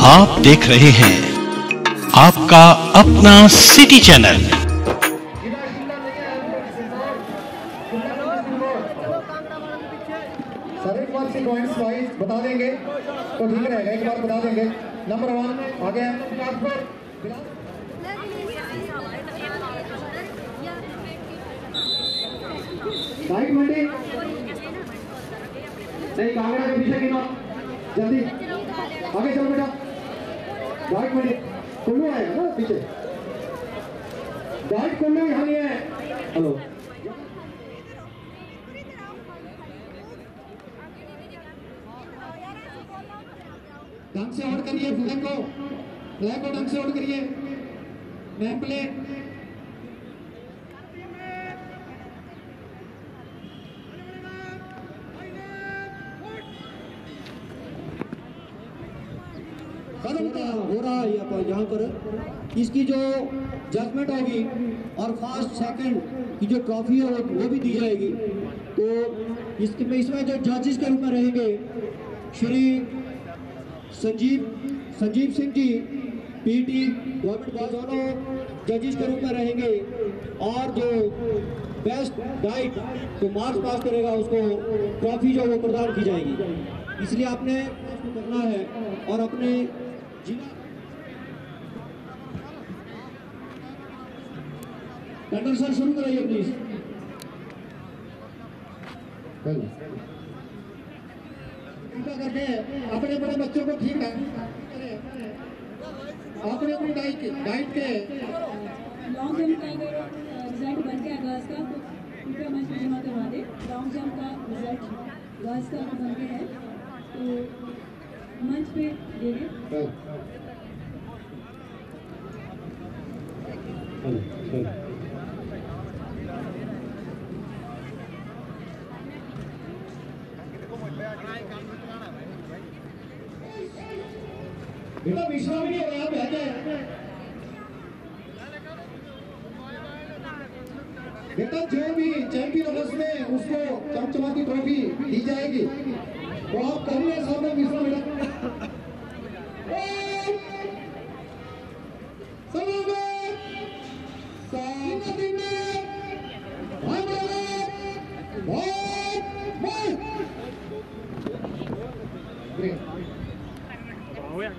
आप देख रहे हैं आपका अपना सिटी चैनल। पॉइंट्स वाइज बता देंगे तो ठीक रहेगा, एक बार बता देंगे। नंबर 1 आ गया राइट मंडी नहीं, कांगड़ा के पीछे गिनो जल्दी आगे चलो बेटा। राइट मंडी कुल्लू आएगा ना पीछे, राइट कुल्लू यहाँ नहीं है। हेलो ढंग से ऑन करिए, फ्लैग को ढंग से ऑन करिए। नेम प्लेट हो रहा है यहाँ पर। इसकी जो जजमेंट होगी और फर्स्ट सेकंड की जो ट्रॉफी है वो भी दी जाएगी। तो इसमें जो जजेस के रूप में रहेंगे Shri Sanjeev Singh ji PT government boys, दोनों जजेस के रूप में रहेंगे। और जो बेस्ट गाइड तो मार्क्स पास करेगा उसको ट्रॉफी जो वो प्रदान की जाएगी। इसलिए आपने करना है और अपने जिला टंडन सर शुरू कराइए प्लीज। करके अपने बड़े बच्चों को ठीक है, अपने अपनी गाइड के लॉन्ग जंप का अगर रिजल्ट बन गया गर्ल्स का तो कृपया मंच में जमा करवा दे। लॉन्ग जंप का रिजल्ट गर्ल्स का अगर बन गया है तो मंच पे दे दें। बेटा विश्राम नहीं हो रहा, बेहतर बेटा जो भी चैंपियन है उसमें उसको चमचमाती ट्रॉफी दी जाएगी। तो आप करिए सामने विश्राम बेटा।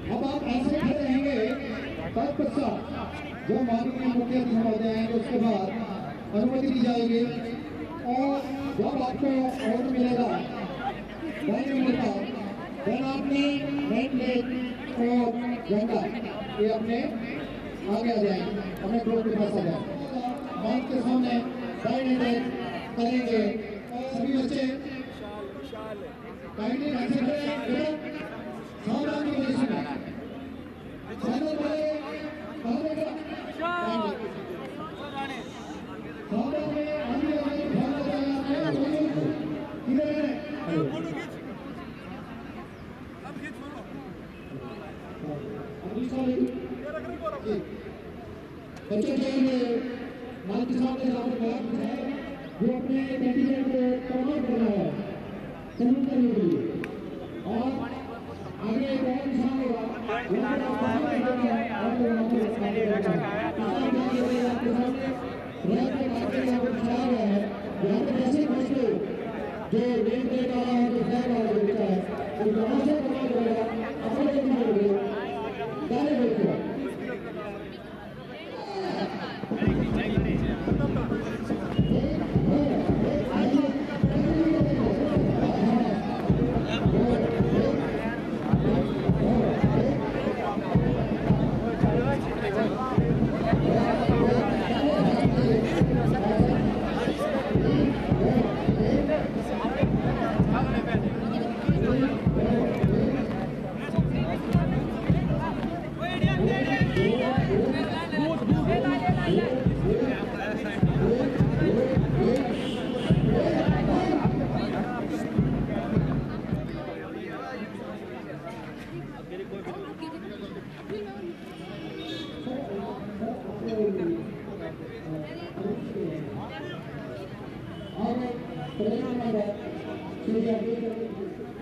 अब आप ऐसे खड़े रहेंगे, तत्पश्चात जो माननीय मुख्य अतिथि महोदय आएंगे उसके बाद अनुमति दी जाएगी। और जब आपको ऑर्डर मिलेगा देन आपने नेम प्लेट और झंडा ये अपने आगे आ जाएंगे, अपने ग्रुप के पास आ जाएंगे। माइक के सामने करेंगे सभी बच्चे काइंडली ढंग से खड़े सावधानी के लिए सुने। चैनल वाले सावधान में आगे आगे ध्यान रखना है। किधर है बच्चों के माइक के सामने जो अपने कैंडिडेट को प्रमोट कर रहा है सलूट करने के लिए। और आगे एक और निशान होगा जो रेल प्लेट वाला है जो फ्लैग वाला जो बेटा है वो यहाँ से प्रमोट करेगा अपने गाने बोलते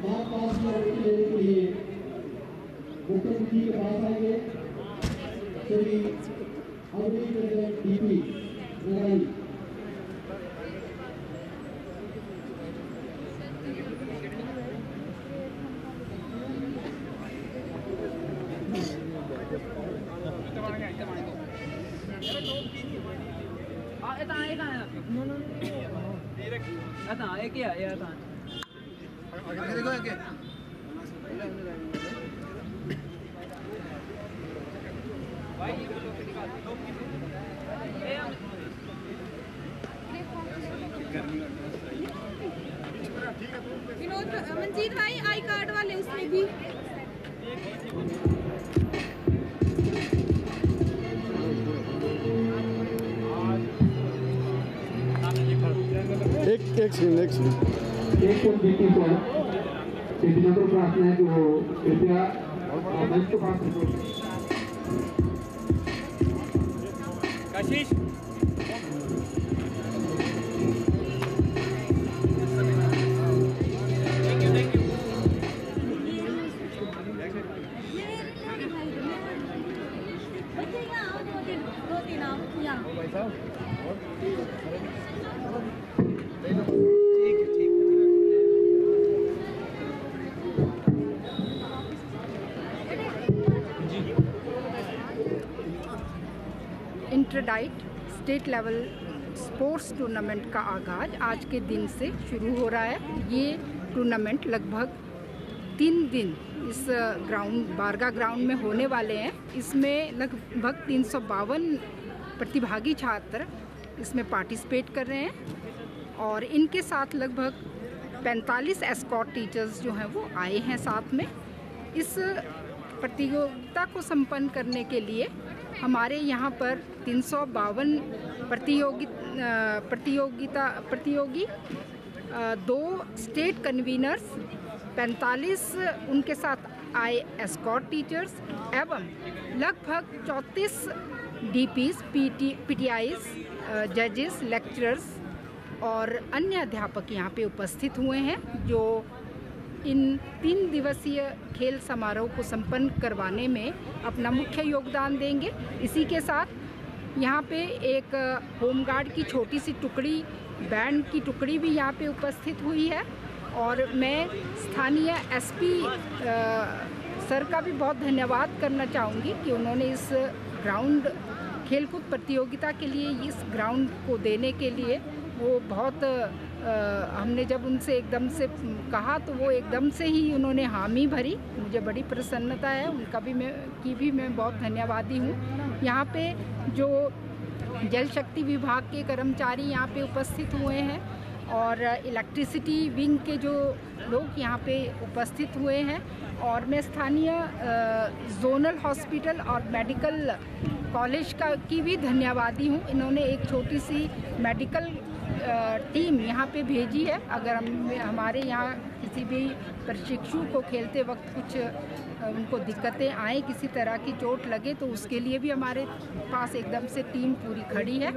मार्च पास की अनुमति लेने के लिए मुख्य सचिव के पास आएंगे श्री अवनी प्रेसिडेंट डीपी नगराई। विनोद मंजीत भाई आई कार्ड वाले उसमें भी एक कुछ ड्यूटी को इंतजाम को प्रार्थना है कि वो कृपया मंच को पास करें। कशिश इंटरडाइट स्टेट लेवल स्पोर्ट्स टूर्नामेंट का आगाज़ आज के दिन से शुरू हो रहा है। ये टूर्नामेंट लगभग 3 दिन इस ग्राउंड बारगा ग्राउंड में होने वाले हैं। इसमें लगभग 352 प्रतिभागी छात्र इसमें पार्टिसिपेट कर रहे हैं और इनके साथ लगभग 45 एस्कॉर्ट टीचर्स जो हैं वो आए हैं साथ में। इस प्रतियोगिता को संपन्न करने के लिए हमारे यहाँ पर 352 प्रतियोगी 2 स्टेट कन्वीनर्स, 45 उनके साथ आए एस्कॉर्ट टीचर्स एवं लगभग 34 डीपीज, पीटीआईज, जजेस, लेक्चरर्स और अन्य अध्यापक यहाँ पे उपस्थित हुए हैं जो इन 3 दिवसीय खेल समारोह को संपन्न करवाने में अपना मुख्य योगदान देंगे। इसी के साथ यहाँ पे एक होमगार्ड की छोटी सी टुकड़ी, बैंड की टुकड़ी भी यहाँ पे उपस्थित हुई है और मैं स्थानीय एसपी सर का भी बहुत धन्यवाद करना चाहूँगी कि उन्होंने इस ग्राउंड खेलकूद प्रतियोगिता के लिए इस ग्राउंड को देने के लिए वो बहुत हमने जब उनसे एकदम से कहा तो वो एकदम से ही उन्होंने हामी भरी। मुझे बड़ी प्रसन्नता है, उनका भी मैं बहुत धन्यवादी हूँ। यहाँ पे जो जल शक्ति विभाग के कर्मचारी यहाँ पे उपस्थित हुए हैं और इलेक्ट्रिसिटी विंग के जो लोग यहाँ पे उपस्थित हुए हैं और मैं स्थानीय जोनल हॉस्पिटल और मेडिकल कॉलेज की भी धन्यवादी हूँ। इन्होंने एक छोटी सी मेडिकल टीम यहाँ पे भेजी है। अगर हमारे यहाँ किसी भी प्रशिक्षु को खेलते वक्त कुछ उनको दिक्कतें आए, किसी तरह की चोट लगे तो उसके लिए भी हमारे पास एकदम से टीम पूरी खड़ी है।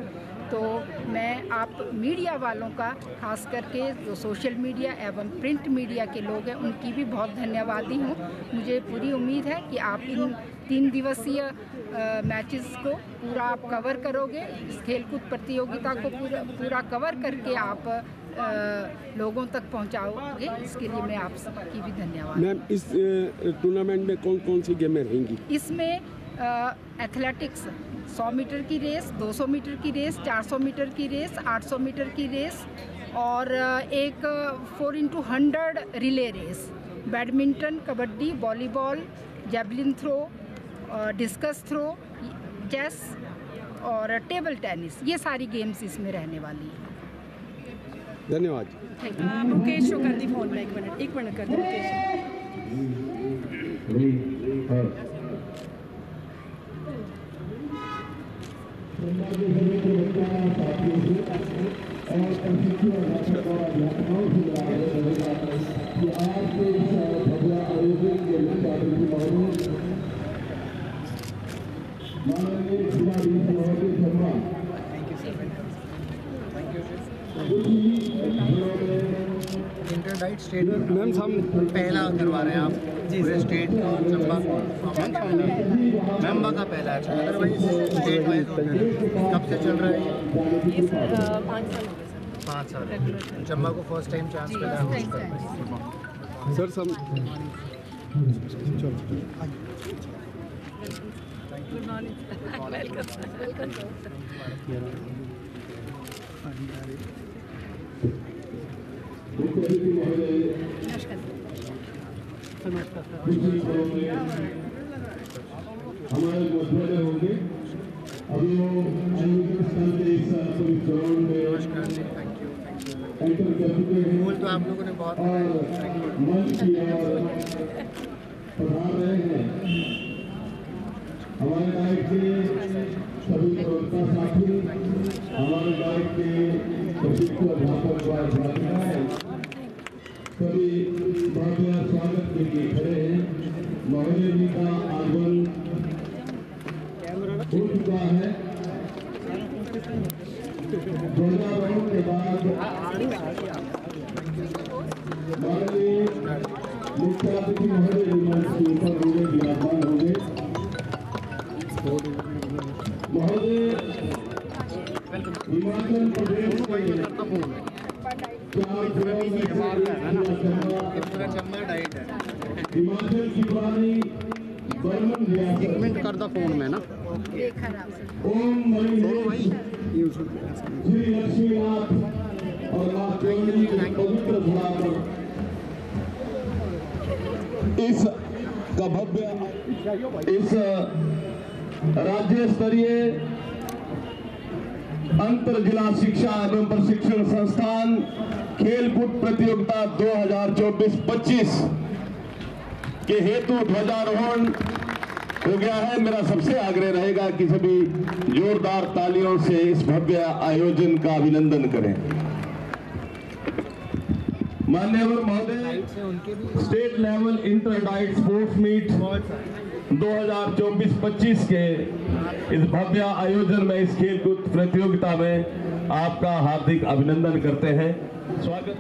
तो मैं आप मीडिया वालों का, खास करके जो सोशल मीडिया एवं प्रिंट मीडिया के लोग हैं, उनकी भी बहुत धन्यवादी हूँ। मुझे पूरी उम्मीद है कि आप इन 3 दिवसीय मैचेस को पूरा आप कवर करोगे, इस खेलकूद प्रतियोगिता को पूरा कवर करके आप लोगों तक पहुंचाओगे। इसके लिए मैं आप सबकी भी धन्यवाद। मैम, इस टूर्नामेंट में कौन कौन सी गेमें रहेंगी? इसमें एथलेटिक्स, 100 मीटर की रेस, 200 मीटर की रेस, 400 मीटर की रेस, 800 मीटर की रेस और एक 4x100 relay race, badminton, kabaddi, volleyball, javelin throw, discus throw, chess और टेबल टेनिस, ये सारी गेम्स इसमें रहने वाली हैं। धन्यवाद। मुकेश को कर दी फोन में, एक मिनट कर दी Thank you. इंटरडाइट स्टेट मैम सामने पहला करवा रहे हैं आप पूरे स्टेट का चंबा मेंबा का पहला है। अदरवाइज स्टेट वाइज कब से चल रहा है? 5 साल चंबा को फर्स्ट टाइम चांस मिला है। सर सम चलो गुड मॉर्निंग वेलकम वेलकम हमारे मध्य होंगे अभी वो फूल तो आप लोगों ने बहुत पढ़ा रहे हैं। हमारे गाइड के सभी प्रवक्ता साथी, हमारे गाइड के प्रशिक्षु अध्यापक व अध्यापिकाएं सभी भव्य स्वागत के लिए खड़े हैं। महोदय जी का आगमन हो चुका है। ध्वजारोहण के बाद माननीय मुख्य अतिथि महोदय जी मंच के ऊपर होंगे, विराजमान होंगे। महोदय हिमाचल प्रदेश के 4 जिलों में चंबा डाइट है। हिमाचल की पुरानी बर्मन रियासत कर दो फोन में ना ओम मणि श्री लक्ष्मीनाथ और मां चौधरी के पवित्र धरा पर इस का भव्य इस राज्य स्तरीय अंतर जिला शिक्षा एवं प्रशिक्षण संस्थान खेलकूद प्रतियोगिता 2024-25 के हेतु ध्वजारोहण हो गया है। मेरा सबसे आग्रह रहेगा कि सभी जोरदार तालियों से इस भव्य आयोजन का अभिनंदन करें। मान्यवर महोदय, स्टेट लेवल इंटरडाइट स्पोर्ट्स मीट 2024-25 के इस भव्य आयोजन में, इस खेलकूद प्रतियोगिता में आपका हार्दिक अभिनंदन करते हैं। स्वागत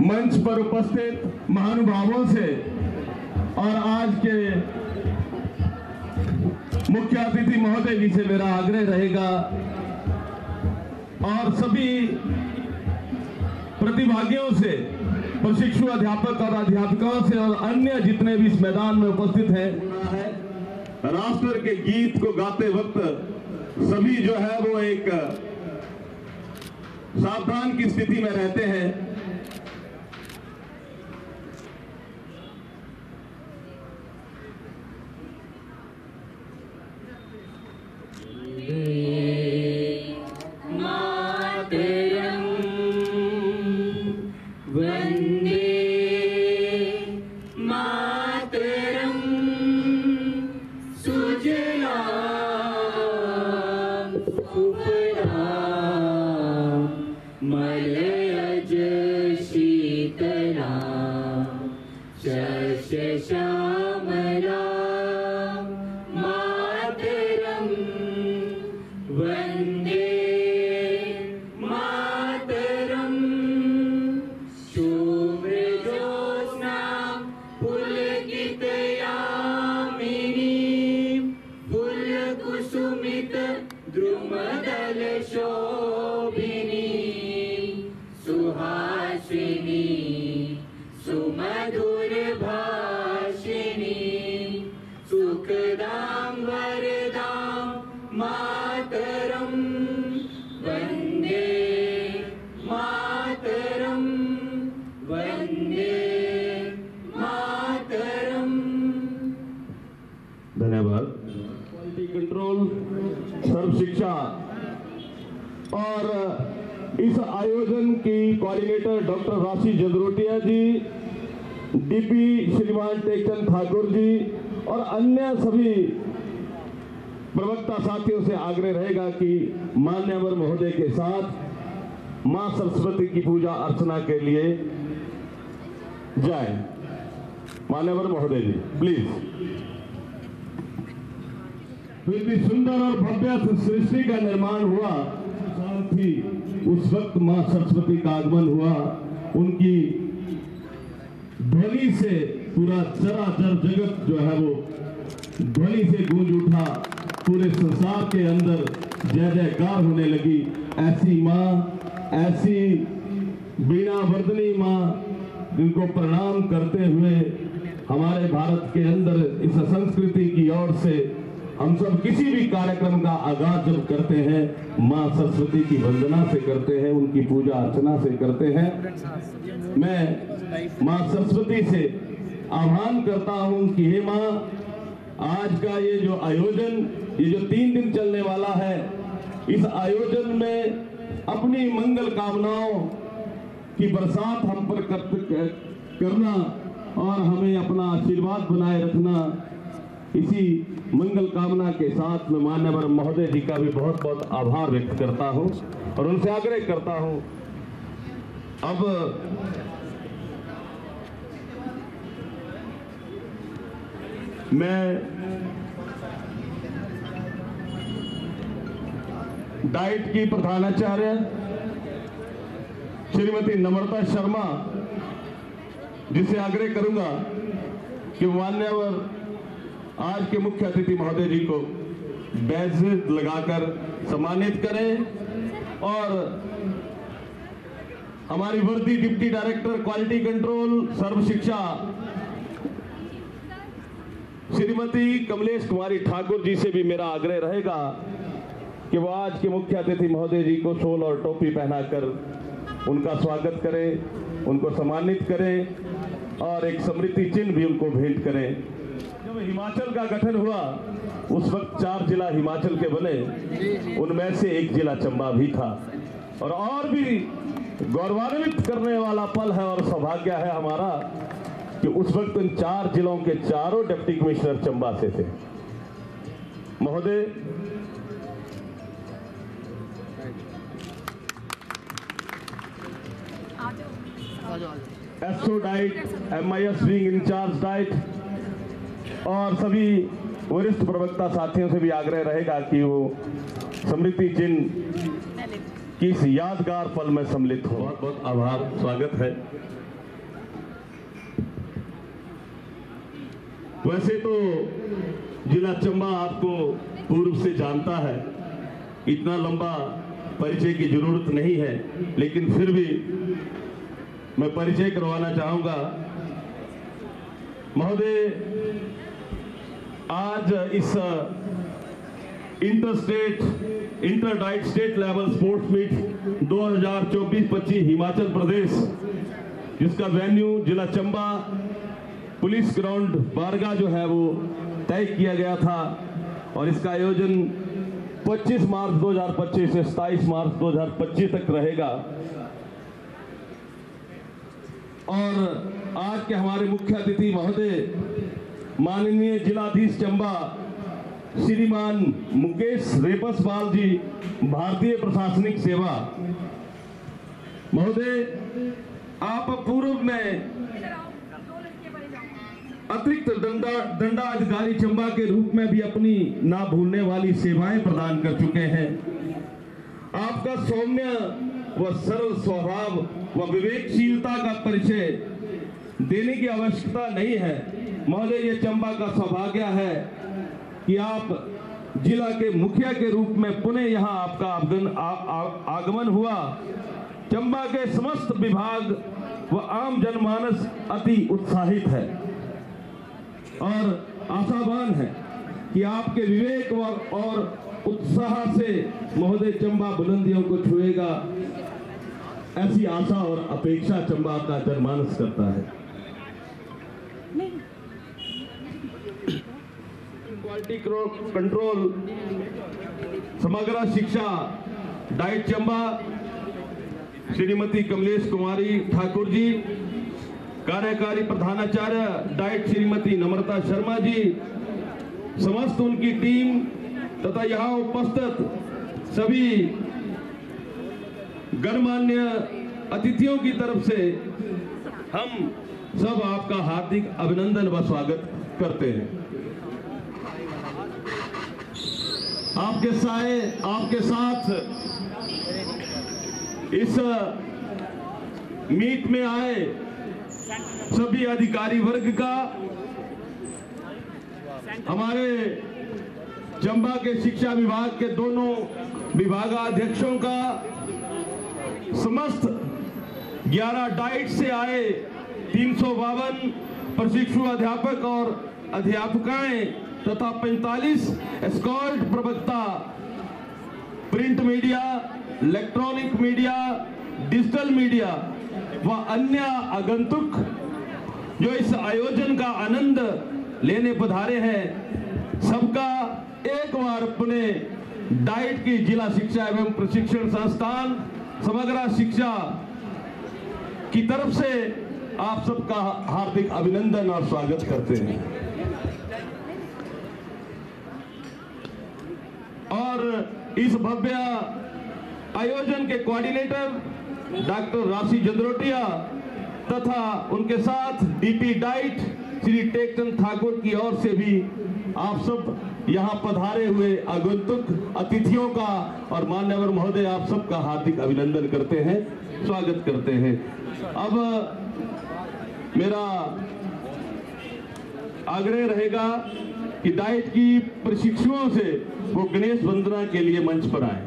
मंच पर उपस्थित महानुभावों से और आज के मुख्य अतिथि महोदय जी से मेरा आग्रह रहेगा और सभी प्रतिभागियों से, प्रशिक्षु अध्यापक और अध्यापिकाओं से और अन्य जितने भी इस मैदान में उपस्थित हैं, राष्ट्र के गीत को गाते वक्त सभी जो है वो एक सावधान की स्थिति में रहते हैं। धन्यवाद। क्वालिटी कंट्रोल, सर्व शिक्षा और इस आयोजन की कोऑर्डिनेटर डॉक्टर राशि जंदरोटिया जी, डीपी श्रीमान टेकचंद ठाकुर जी और अन्य सभी प्रवक्ता साथियों से आग्रह रहेगा कि मान्यवर महोदय के साथ मां सरस्वती की पूजा अर्चना के लिए जाएं। मान्यवर महोदय जी प्लीज। फिर भी सुंदर और भव्य सृष्टि का निर्माण हुआ थी उस वक्त मां सरस्वती का आगमन हुआ। उनकी ध्वनि से पूरा चराचर जगत जो है वो ध्वनि से गूंज उठा, पूरे संसार के अंदर जय जयकार होने लगी। ऐसी मां, ऐसी बीणा वर्धनी मां, जिनको प्रणाम करते हुए हमारे भारत के अंदर इस संस्कृति की ओर से हम सब किसी भी कार्यक्रम का आगाज जब करते हैं, मां सरस्वती की वंदना से करते हैं, उनकी पूजा अर्चना से करते हैं। मैं मां सरस्वती से आह्वान करता हूं कि हे मां, आज का ये जो आयोजन, ये जो 3 दिन चलने वाला है, इस आयोजन में अपनी मंगल कामनाओं की बरसात हम पर करना और हमें अपना आशीर्वाद बनाए रखना, इसी मंगल कामना के साथ मैं मान्यवर महोदय जी का भी बहुत बहुत आभार व्यक्त करता हूं और उनसे आग्रह करता हूं। अब मैं डाइट की प्रधानाचार्य श्रीमती नम्रता शर्मा जिसे आग्रह करूंगा कि मान्यवर आज के मुख्य अतिथि महोदय जी को बैज लगाकर सम्मानित करें और हमारी वर्दी डिप्टी डायरेक्टर क्वालिटी कंट्रोल सर्व शिक्षा श्रीमती कमलेश कुमारी ठाकुर जी से भी मेरा आग्रह रहेगा कि वो आज के मुख्य अतिथि महोदय जी को शॉल और टोपी पहनाकर उनका स्वागत करें, उनको सम्मानित करें और एक स्मृति चिन्ह भी उनको भेंट करें। जब हिमाचल का गठन हुआ उस वक्त 4 जिला हिमाचल के बने, उनमें से एक जिला चंबा भी था और भी गौरवान्वित करने वाला पल है और सौभाग्य है हमारा कि उस वक्त इन 4 जिलों के चारों डिप्टी कमिश्नर चंबा से थे। महोदय, SO DIET, MIS wing incharge DIET और सभी वरिष्ठ प्रवक्ता साथियों से भी आग्रह रहेगा कि वो स्मृति चिन्ह की इस यादगार पल में सम्मिलित हो। बहुत बहुत आभार, स्वागत है। वैसे तो जिला चंबा आपको पूर्व से जानता है, इतना लंबा परिचय की जरूरत नहीं है, लेकिन फिर भी मैं परिचय करवाना चाहूंगा। महोदय, आज इस inter diet state level sports meet 2024-25 Himachal Pradesh, जिसका वेन्यू जिला चंबा पुलिस ग्राउंड बारगा जो है वो तय किया गया था और इसका आयोजन 25 मार्च 2025 से 27 मार्च 2025 तक रहेगा। और आज के हमारे मुख्य अतिथि महोदय माननीय जिलाधीश चंबा श्रीमान मुकेश रेपसवाल जी, भारतीय प्रशासनिक सेवा। महोदय, आप पूर्व में अतिरिक्त दंडाधिकारी चंबा के रूप में भी अपनी ना भूलने वाली सेवाएं प्रदान कर चुके हैं। आपका सौम्य व सरल स्वभाव व विवेकशीलता का परिचय देने की आवश्यकता नहीं है। महोदय, ये चंबा का सौभाग्य है कि आप जिला के मुखिया के रूप में पुनः यहाँ आपका आगमन हुआ। चंबा के समस्त विभाग व आम जनमानस अति उत्साहित है और आशावान है कि आपके विवेक और उत्साह से महोदय चंबा बुलंदियों को छुएगा, ऐसी आशा और अपेक्षा चंबा का जनमानस करता है। क्वालिटी कंट्रोल समग्र शिक्षा डाइट चंबा श्रीमती कमलेश कुमारी ठाकुर जी, कार्यकारी प्रधानाचार्य डाइट श्रीमती नम्रता शर्मा जी, समस्त उनकी टीम तथा यहाँ उपस्थित सभी गणमान्य अतिथियों की तरफ से हम सब आपका हार्दिक अभिनंदन व स्वागत करते हैं। आपके साथ इस मीट में आए सभी अधिकारी वर्ग का, हमारे चंबा के शिक्षा विभाग के दोनों विभागाध्यक्षों का, समस्त 11 डाइट से आए 352 प्रशिक्षु अध्यापक और अध्यापकाएं तथा 45 एस्कॉर्ट प्रवक्ता, print media, electronic media, digital media व अन्य आगंतुक जो इस आयोजन का आनंद लेने पधारे हैं, सबका एक बार अपने डाइट की जिला शिक्षा एवं प्रशिक्षण संस्थान समग्र शिक्षा की तरफ से आप सबका हार्दिक अभिनंदन और स्वागत करते हैं। और इस भव्य आयोजन के कोऑर्डिनेटर डॉक्टर राशि जंद्रोटिया तथा उनके साथ डीपी डाइट श्री टेकचंद ठाकुर की ओर से भी आप सब यहाँ पधारे हुए आगंतुक अतिथियों का और मान्यवर महोदय आप सबका हार्दिक अभिनंदन करते हैं, स्वागत करते हैं। अब मेरा आग्रह रहेगा कि डाइट की प्रशिक्षुओं से वो गणेश वंदना के लिए मंच पर आए।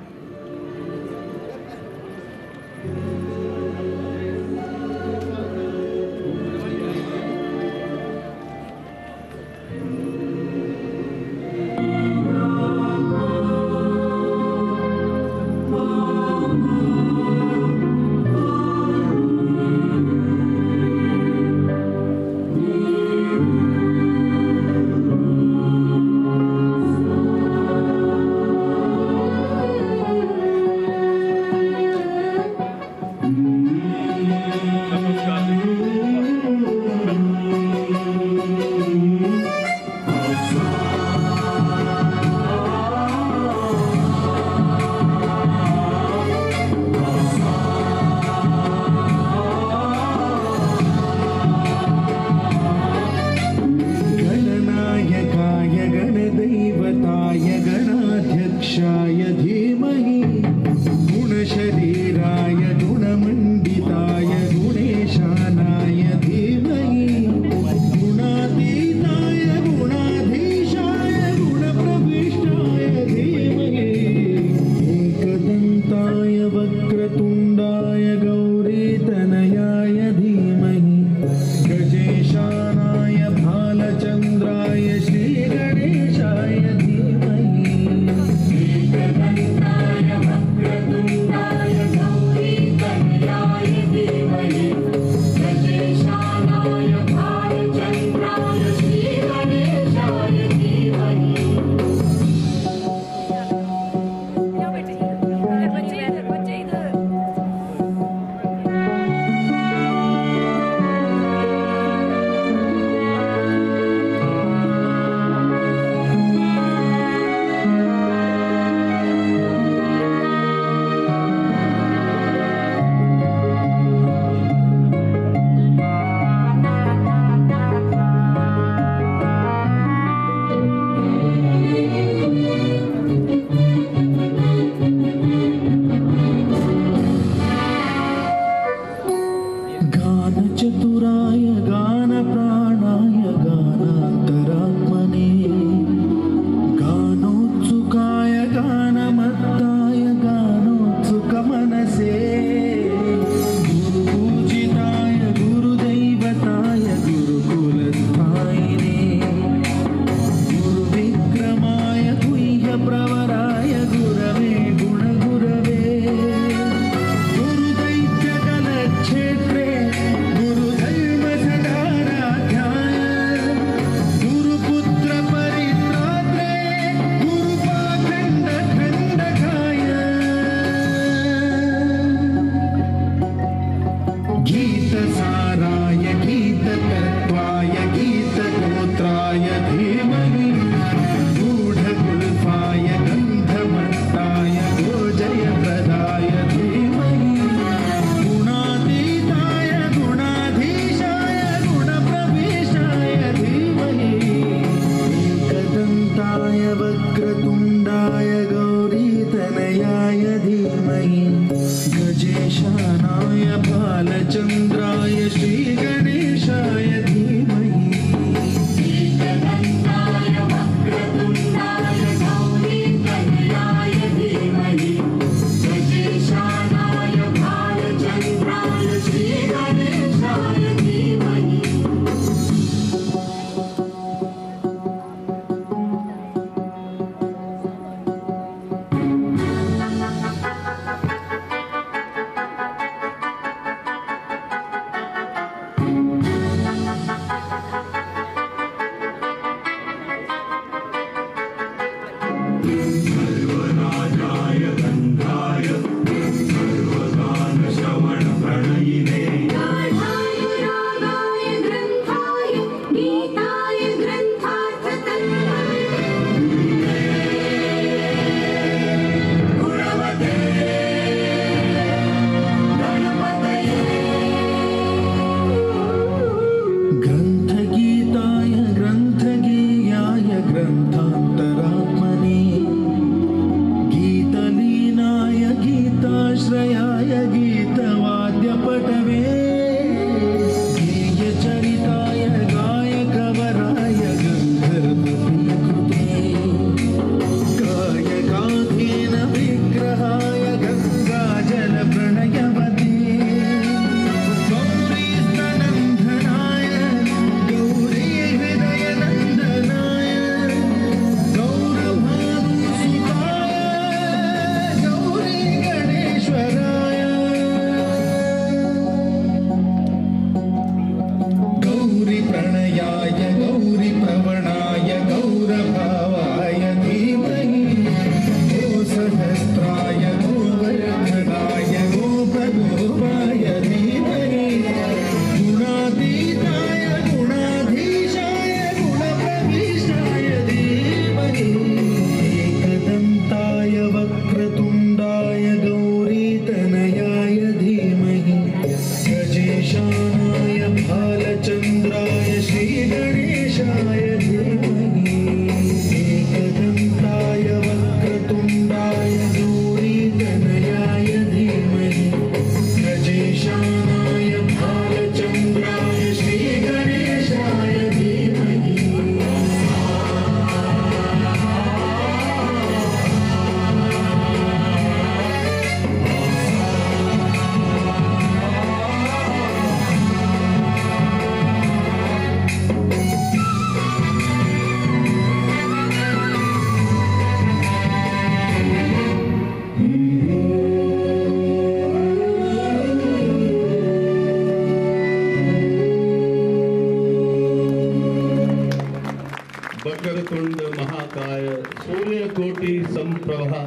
वक्रतुंड महाकाय सूर्यकोटि संप्रभा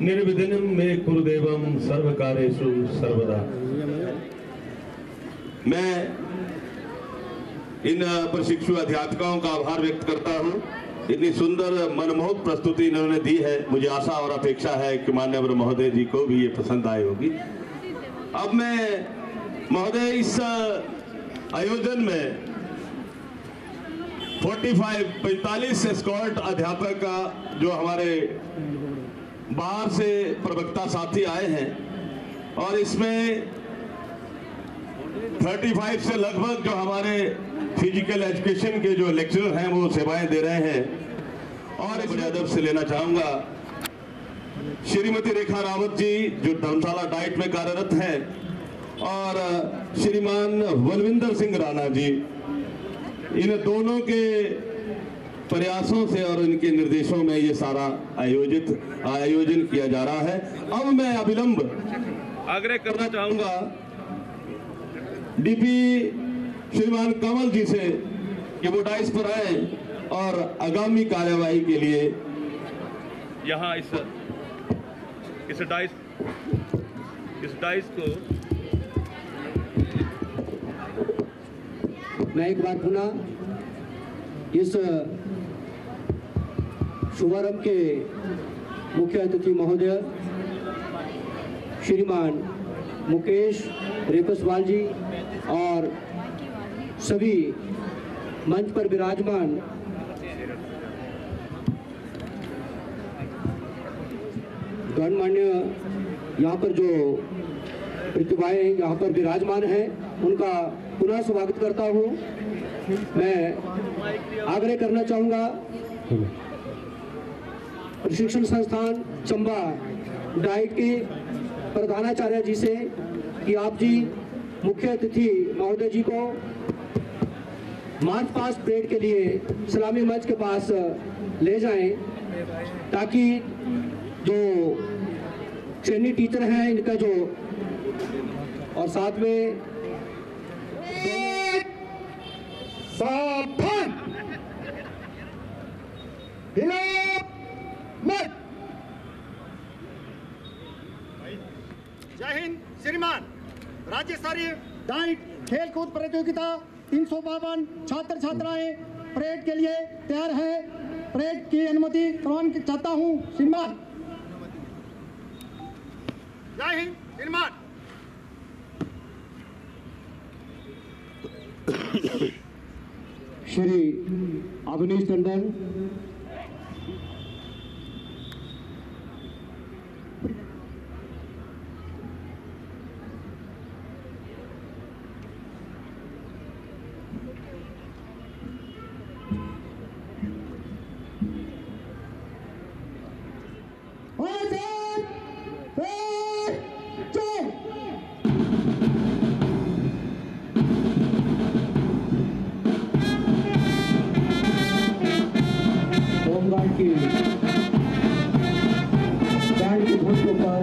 निर्विघ्नं मे कुरु देवं सर्वकार्येषु सर्वदा। मैं इन प्रशिक्षु अध्यापकों का आभार व्यक्त करता हूं। इतनी सुंदर मनमोहक प्रस्तुति इन्होंने दी है। मुझे आशा और अपेक्षा है कि माननीय महोदय जी को भी ये पसंद आई होगी। अब मैं महोदय इस आयोजन में 45 एस्कॉर्ट अध्यापक का जो हमारे बाहर से प्रवक्ता साथी आए हैं और इसमें 35 से लगभग जो हमारे फिजिकल एजुकेशन के जो लेक्चरर हैं वो सेवाएं दे रहे हैं। और इस अदब से लेना चाहूंगा श्रीमती रेखा रावत जी जो धर्मशाला डाइट में कार्यरत हैं और श्रीमान बलविंदर सिंह राणा जी। इन दोनों के प्रयासों से और इनके निर्देशों में ये सारा आयोजन किया जा रहा है। अब मैं अविलंब आग्रह करना चाहूंगा डीपी श्रीमान कमल जी से कि वो डाइस पर आए और आगामी कार्यवाही के लिए यहाँ इस डाइस को मैं एक बार पुनः इस शुभारंभ के मुख्य अतिथि महोदय श्रीमान मुकेश रेपसवाल जी और सभी मंच पर विराजमान गणमान्य यहाँ पर जो प्रतिभाएं यहाँ पर विराजमान हैं उनका पुनः स्वागत करता हूँ। मैं आग्रह करना चाहूँगा प्रशिक्षण संस्थान चंबा डाइट के प्रधानाचार्य जी से कि आप जी मुख्य अतिथि महोदय जी को मार्च पास्ट परेड के लिए सलामी मंच के पास ले जाएं, ताकि जो ट्रेनी टीचर हैं इनका जो और साथ में सावधान, जय हिंद श्रीमान। राज्य स्तरीय डाइट खेल कूद प्रतियोगिता 352 छात्र छात्राएं परेड के लिए तैयार है। परेड की अनुमति प्रदान चाहता हूं श्रीमान। जय हिंद श्रीमान। श्री अवनीश टंडन, होमगार्ड की बैंड की धुन के ऊपर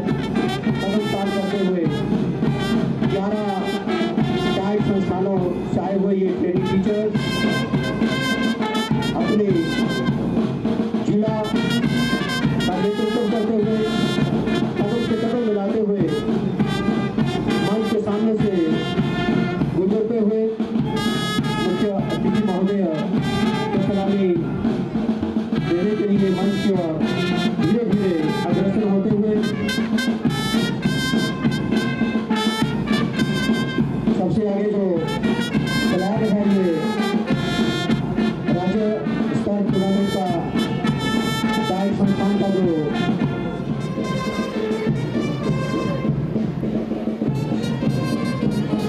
कदम ताल करते हुए 11 डाइट संस्थानों से आए हुए ये ट्रेनिंग टीचर्स अपने जिला का नेतृत्व करते हुए कदम से कदम मिलाते हुए मंच के सामने से गुजरते हुए मुख्य अतिथि महोदय को सलामी देने के लिए मंच की ओर धीरे धीरे अग्रसर होते हुए सबसे आगे जो फ्लैग है ये राज्य स्तर टूर्नामेंट का डाइट संस्थान का जो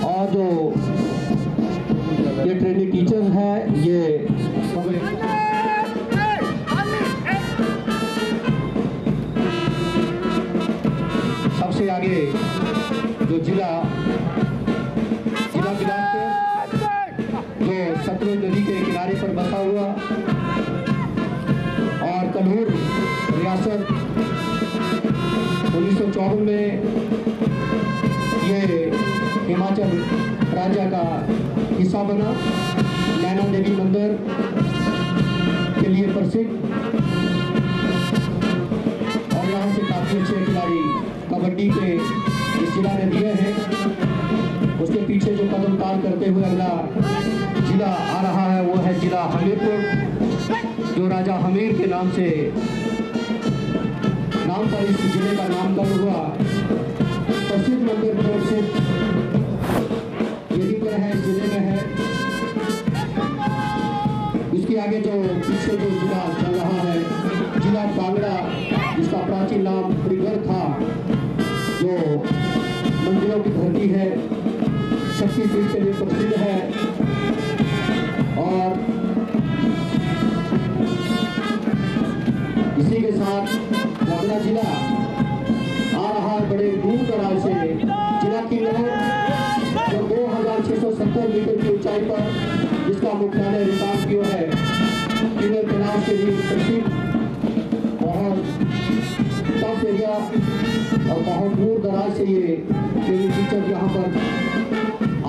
और जो ये ट्रेनिंग टीचर है ये सबसे आगे जो जिला बिलासपुर जो सतलुज नदी के किनारे पर बसा हुआ और कन्नूर रियासत 1954 में ये हिमाचल राज्य का हिस्सा बना। नैना देवी मंदिर के लिए प्रसिद्ध और यहाँ से काफी अच्छे खिलाड़ी कबड्डी के इस जिला ने दिए हैं। उसके पीछे जो कदम ताल करते हुए अगला जिला आ रहा है वो है जिला हमीरपुर, जो राजा हमीर के नाम पर इस जिले का नामकरण हुआ। प्रसिद्ध मंदिर प्रसिद्ध यहीं पर है, इस जिले में है। इसके आगे जो पीछे जो जिला चल रहा है जिला कांगड़ा, जिसका प्राचीन नाम त्रिगढ़ था, जो मंदिरों की धरती है, शक्तिपीठ के लिए प्रसिद्ध है। और इसी के साथ अगला जिला आ रहा है बड़े दूर दराज से, जिला की जो 2670 मीटर की ऊंचाई पर, जिसका मुख्यालय रिकांग की ओर है, किन्नर के नाम से भी प्रसिद्ध। बहुत टफ एरिया और बहुत दूर दराज से ये ट्रेनिंग टीचर यहाँ पर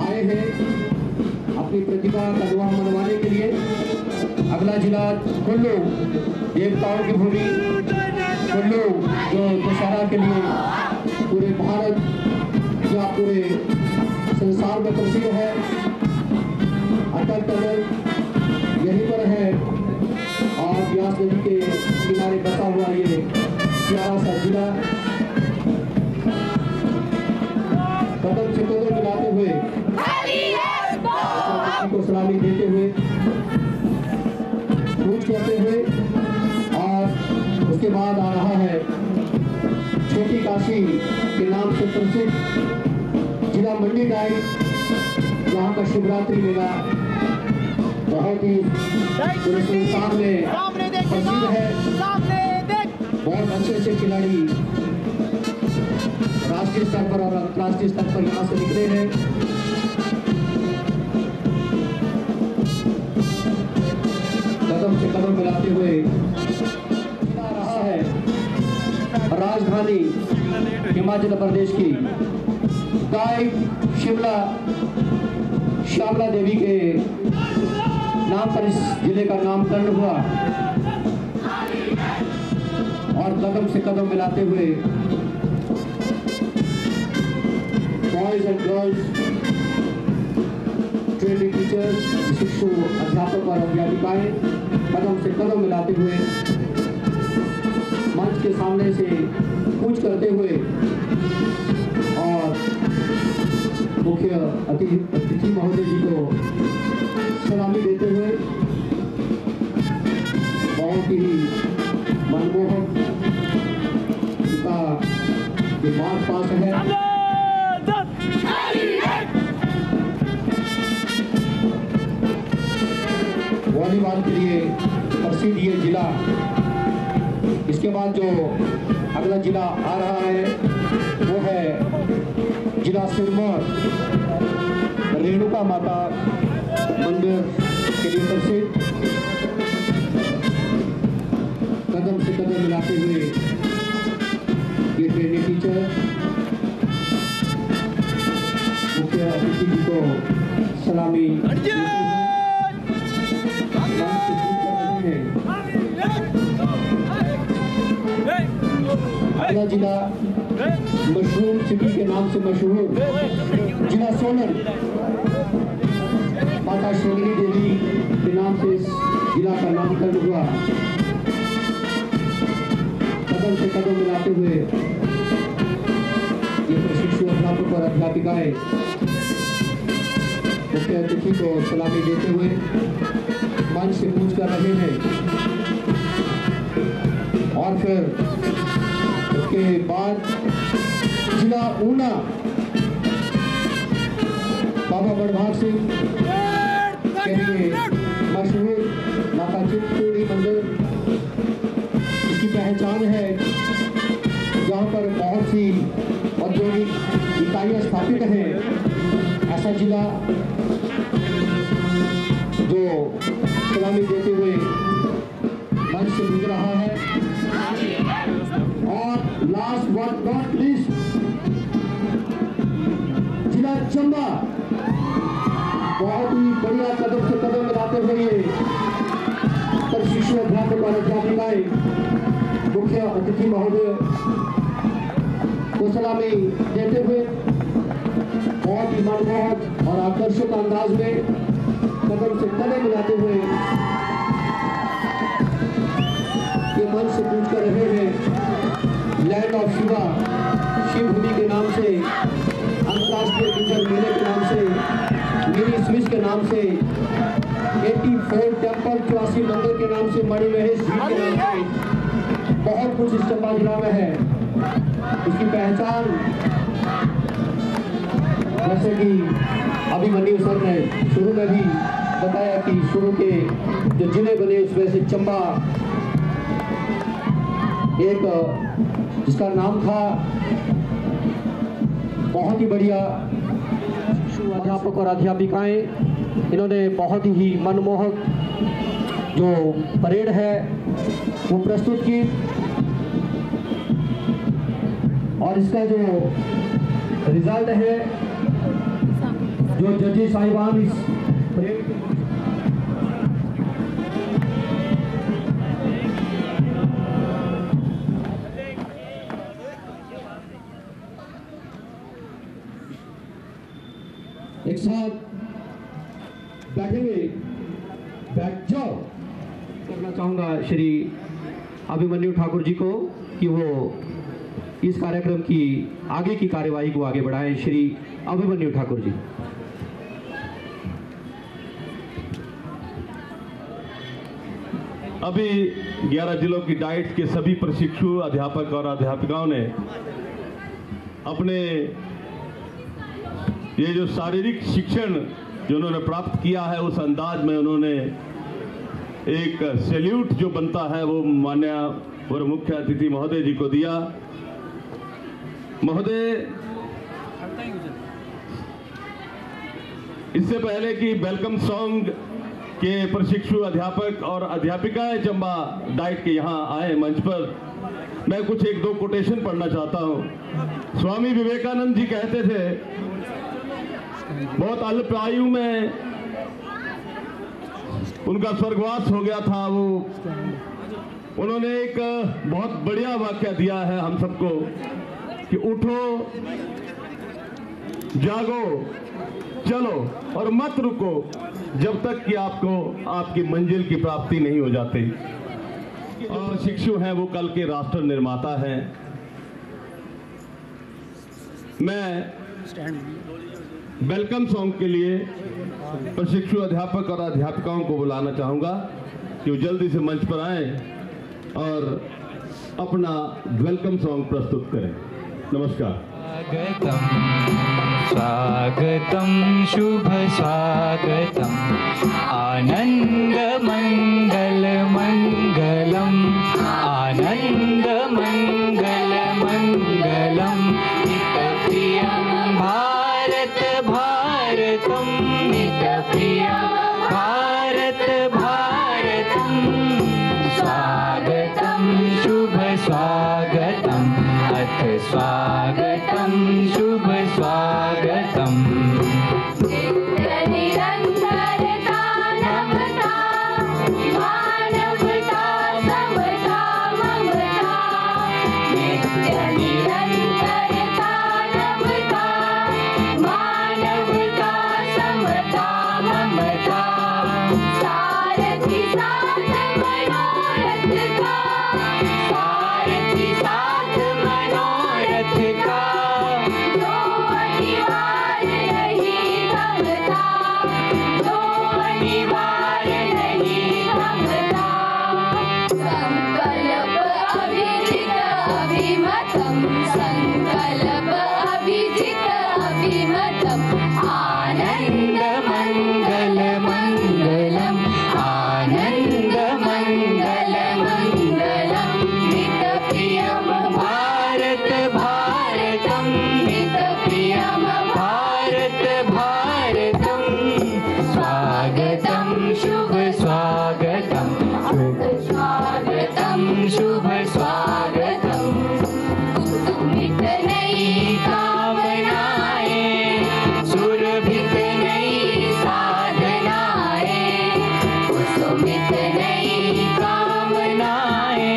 आए हैं अपनी प्रतिभा का दुआ मनवाने के लिए। अगला जिला कुल्लू, देवताओं की भूमि कुल्लू, जो दशहरा के लिए पूरे भारत या पूरे संसार में प्रसिद्ध है। अटल टनल यहीं पर है और ब्यास नदी के किनारे बसा हुआ ये प्यारा सा जिला। कदम से कदम मिलाते हुए को सलामी देते हुए कूच करते हुए और उसके बाद आ रहा है छोटी काशी के नाम से प्रसिद्ध जिला मंडी डाइट, यहाँ का शिवरात्रि मेला बहुत ही पूरे संसार में प्रसिद्ध है। बहुत अच्छे खिलाड़ी राष्ट्रीय स्तर पर और अंतर्राष्ट्रीय स्तर पर यहाँ से निकले हैं। कदम से कदम मिलाते हुए रहा है राजधानी हिमाचल प्रदेश की गाइड श्यामला देवी के नाम पर इस जिले का नामकरण हुआ और कदम से कदम मिलाते हुए boys and girls training teachers, शिक्षु, अध्यापक और अध्यापिकाएं कदम से कदम मिलाते हुए मंच के सामने से कूच करते हुए और मुख्य अतिथि महोदय जी को सलामी देते हुए बहुत ही मनमोहक उनका मार्च पास है। वॉलीबॉल के लिए प्रसिद्ध ये जिला। इसके बाद जो अगला जिला आ रहा है वो है जिला सिरमौर, रेणुका माता मंदिर के लिए प्रसिद्ध। कदम से कदम मिलाते हुए ये ट्रेनिंग टीचर मुख्य अतिथि जी को सलामी अगला जिला मशरूम सिटी के नाम से मशहूर जिला सोलन, माता शोभनी देवी के नाम से इस जिला का नामकरण हुआ। कदम से कदम मिलाते हुए ये प्रशिक्षु अध्यापक और अध्यापिकाएं मुख्य अतिथि को सलामी देते हुए मंच से कूच कर रहे हैं और फिर उसके बाद जिला ऊना, बाबा बड़भाग सिंह के लिए मशहूर माता चिंतपूर्णी मंदिर। इसकी पहचान है जहाँ पर बहुत सी औद्योगिक इकाइयाँ स्थापित हैं। ऐसा जिला जो सलामी देते हुए मंच से गुजर रहा है। और लास्ट बट नॉट लीस्ट जिला चंबा, बहुत ही बढ़िया कदम से कदम मिलाते हुए प्रशिक्षु अध्यापक और अध्यापिकाएं मुख्य अतिथि महोदय को सलामी देते हुए बहुत ही मनमोहक और आकर्षक अंदाज में कदम से कदम मिलाते हुए ये मंच से पूछ कर रहे हैं। लैंड ऑफ शिवा, शिव भूमि के नाम से, अंतर्राष्ट्रीय टीचर मेले के नाम से, मेरी स्विस के नाम से, 84 टेम्पल 84 मंदिर के नाम से, मणि महेश जी के नाम से, बहुत कुछ इस चंबा जिला में है। इसकी पहचान जैसे कि अभिमन्यु सर ने शुरू में भी बताया कि शुरू के जो जिले बने उसमें से चंबा एक जिसका नाम था। बहुत ही बढ़िया अध्यापक और अध्यापिकाएं, इन्होंने बहुत ही मनमोहक जो परेड है वो प्रस्तुत की और इसका जो रिजल्ट है जो जजेस साहिबान इस परेड एक साथ बैठेंगे, बैठ जाओ। करना चाहूंगा श्री अभिमन्यु ठाकुर जी को कि वो इस कार्यक्रम की आगे की कार्यवाही को आगे बढ़ाएं। श्री अभिमन्यु ठाकुर जी। अभी 11 जिलों की डाइट्स के सभी प्रशिक्षु अध्यापक और अध्यापिकाओं ने अपने ये जो शारीरिक शिक्षण जो उन्होंने प्राप्त किया है उस अंदाज में उन्होंने एक सैल्यूट जो बनता है वो माननीय मुख्य अतिथि महोदय जी को दिया। महोदय, इससे पहले कि वेलकम सॉन्ग के प्रशिक्षु अध्यापक और अध्यापिकाएं चंबा डाइट के यहाँ आए मंच पर, मैं कुछ एक दो कोटेशन पढ़ना चाहता हूँ। स्वामी विवेकानंद जी कहते थे, बहुत अल्प आयु में उनका स्वर्गवास हो गया था, वो उन्होंने एक बहुत बढ़िया वाक्य दिया है हम सबको कि उठो, जागो, चलो और मत रुको जब तक कि आपको आपकी मंजिल की प्राप्ति नहीं हो जाती। और शिक्षु हैं वो कल के राष्ट्र निर्माता हैं। मैं वेलकम सॉन्ग के लिए प्रशिक्षु अध्यापक और अध्यापिकाओं को बुलाना चाहूंगा कि वो जल्दी से मंच पर आएं और अपना वेलकम सॉन्ग प्रस्तुत करें। नमस्कार। स्वागतम शुभ स्वागतम आनंद मंगल मंगलम आनंद मंगल मंगलम हितप्रियं भारत भारतम हितप्रियं भारत भारतम स्वागतम शुभ स्वागतम अथ स्वागतम शुभ स्वागतम निरंतरता नमता मानवता समता ममता नित्य निरंतरता नमता मानवता समता ममता सारथी साथ मनोरथ का सारथी साथ मनोरथ का जो अनिवार्य नहीं थमता जो अनिवार्य नहीं थमता संकल्प अभिजित अभिमतम संकल्प अभिजित अभिमतम आनंद मंगल मंगलम आनंद मंगल मंगलम हितप्रियं भारत भारतम हितप्रियं भारत भारतम स्वागतम शुभ स्वागतम स्वागतम शुभ स्वागतम कुसुमित नई कामनाएं सुरभित नई साधनाएं कुसुमित नई कामनाएं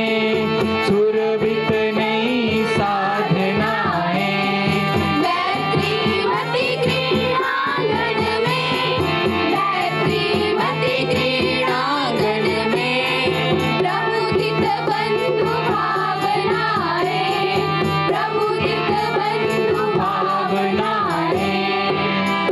सुरभित नई साधनाएं मैत्रीमती क्रीड़ांगण में मैत्रीमती क्रीड़ांगण में प्रमुदित बंधु भावनाएं प्रमुदित बंधु भावनाएं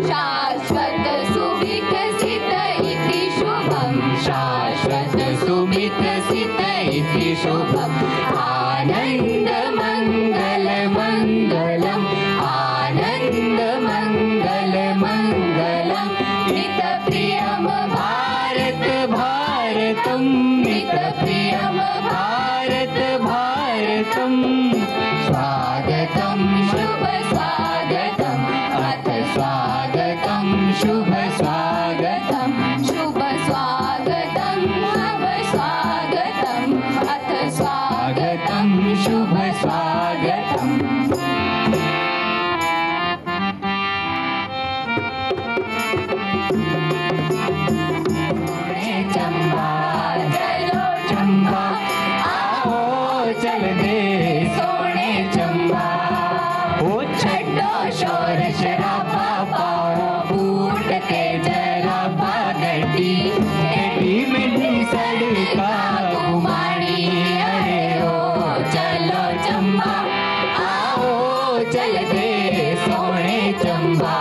शाश्वत सुविकसित इति शुभम शाश्वत सुविकसित इति शुभम आनंद मंगल मंगलम आनंद मंगल मंगलम हितप्रियं भारत भारतम हितप्रियं भारत भारतम स्वागतम शुभ स्वागतम अथ स्वागतम शुभ स्वागतम शुभ स्वागतम शुभ स्वागतम अथ स्वागतम शुभ स्वागतम चंबा चलो चंबा आओ चल दे सोने चंबा ओ छड्डो शोर शराबा पाओ बूट के जराबा गड्डी गड्डी में सड़का घुमानी अरे ओ चलो चंबा आओ चल दे सोने चंबा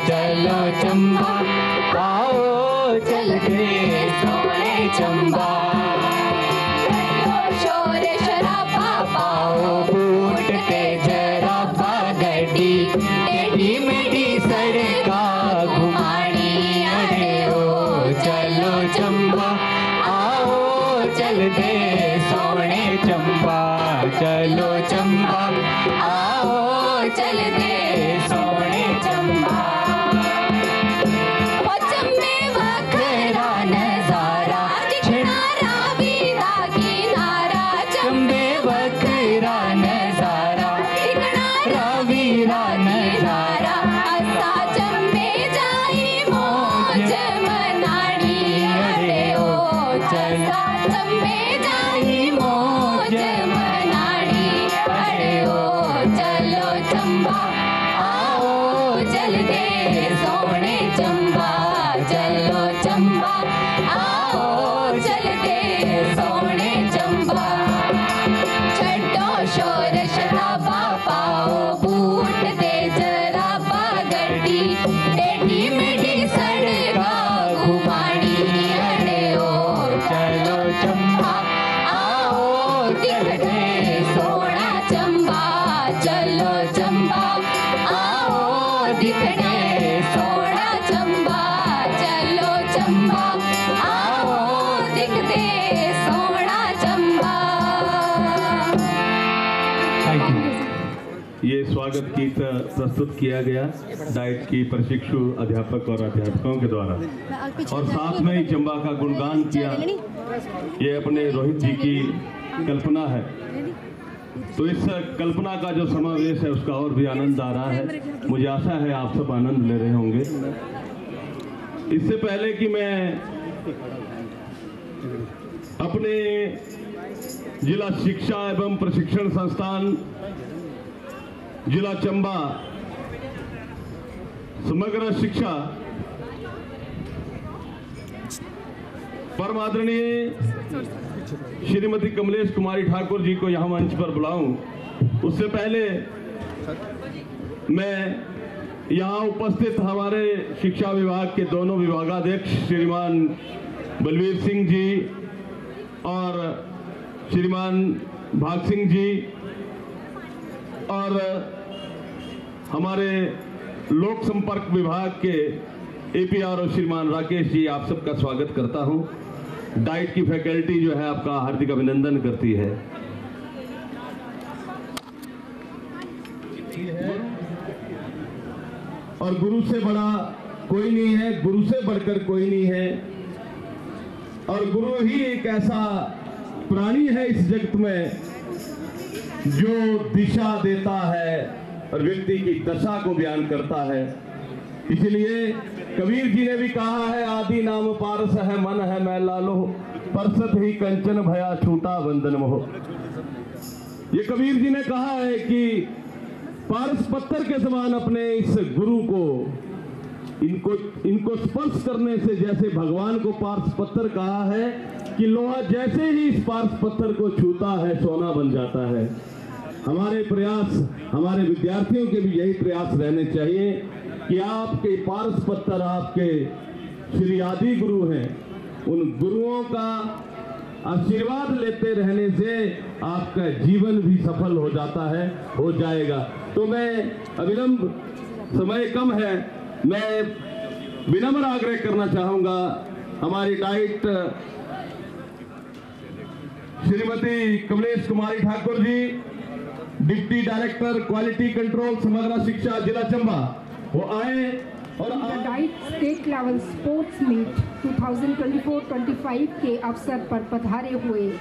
चलो चंबा आओ चल दे सोने चंबा शोर शराबा पाओ बूट के जराबा गड्डी टेढ़ी मेढ़ी सड़का घुमानी चल दे सोने चंबा, चलो चंबा आओ चल दे सोने चंबा। चंबे बखरा नजारा दिखना रावीरा किनारा, चंबे बखरा नजारा दिखना रावीरा नजारा। असा चंबे जाई मौज मनाड़ी अरे ओ चला, चंबे जाई मौज मनाड़ी अरे ओ चलो चंबा आओ चल दे सोने चंबा, चलो चंबा आओ चल दे सोने चंबा। छड्डो शोर शराबा पाओ बूट दे जराबा गड्डी, टेढ़ी मेढ़ी सड़का घुमाड़ी अरे ओ चलो चंबा आओ दिख दे सोना चंबा, चलो चंबा आओ दिख दे सोना चंबा, चलो चंबा आओ दिख दे सोना चंबा। ये स्वागत गीत प्रस्तुत किया गया डाइट की प्रशिक्षु अध्यापक और अध्यापकों के द्वारा, और साथ में ही चंबा का गुणगान किया। ये अपने रोहित जी की कल्पना है, तो इस कल्पना का जो समावेश है उसका और भी आनंद आ रहा है। मुझे आशा है आप सब आनंद ले रहे होंगे। इससे पहले कि मैं अपने जिला शिक्षा एवं प्रशिक्षण संस्थान जिला चंबा समग्र शिक्षा परम आदरणीय श्रीमती कमलेश कुमारी ठाकुर जी को यहाँ मंच पर बुलाऊं, उससे पहले मैं यहाँ उपस्थित हमारे शिक्षा विभाग के दोनों विभागाध्यक्ष श्रीमान बलवीर सिंह जी और श्रीमान भाग सिंह जी और हमारे लोक संपर्क विभाग के APRO श्रीमान राकेश जी, आप सबका स्वागत करता हूं। डाइट की फैकल्टी जो है आपका हार्दिक अभिनंदन करती है। और गुरु से बड़ा कोई नहीं है, गुरु से बढ़कर कोई नहीं है, और गुरु ही एक ऐसा प्राणी है इस जगत में जो दिशा देता है और व्यक्ति की दशा को बयान करता है। इसलिए कबीर जी ने भी कहा है, आदि नाम पारस है मन है मैला लो, परसत ही कंचन भया छूटा बंधन मोह। ये कबीर जी ने कहा है कि पारस पत्थर के समान अपने इस गुरु को इनको स्पर्श करने से, जैसे भगवान को पारस पत्थर कहा है कि लोहा जैसे ही इस पारस पत्थर को छूता है सोना बन जाता है। हमारे प्रयास, हमारे विद्यार्थियों के भी यही प्रयास रहने चाहिए कि आपके पारस पत्थर आपके श्री आदि गुरु हैं, उन गुरुओं का आशीर्वाद लेते रहने से आपका जीवन भी सफल हो जाता है, हो जाएगा। तो मैं अविलंब, समय कम है, मैं विनम्र आग्रह करना चाहूंगा हमारी DIET Shrimati Kamlesh Kumari Thakur ji, deputy director quality control Samagra Shiksha जिला चंबा, वो आए और DIET state level sports meet 2024-25 के अवसर पर पधारे हुए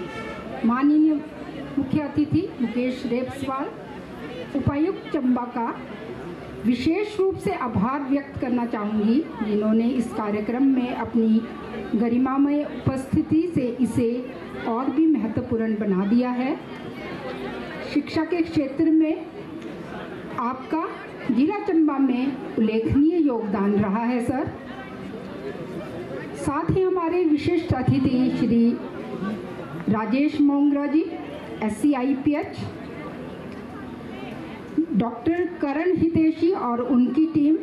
माननीय मुख्य अतिथि मुकेश रेपस्वाल, उपायुक्त चंबा का विशेष रूप से आभार व्यक्त करना चाहूँगी, जिन्होंने इस कार्यक्रम में अपनी गरिमामय उपस्थिति से इसे और भी महत्वपूर्ण बना दिया है। शिक्षा के क्षेत्र में आपका जिला चंबा में उल्लेखनीय योगदान रहा है सर। साथ ही हमारे विशिष्ट अतिथि श्री राजेश मोंगरा जी, SCIPH, डॉक्टर करण हितेशी और उनकी टीम,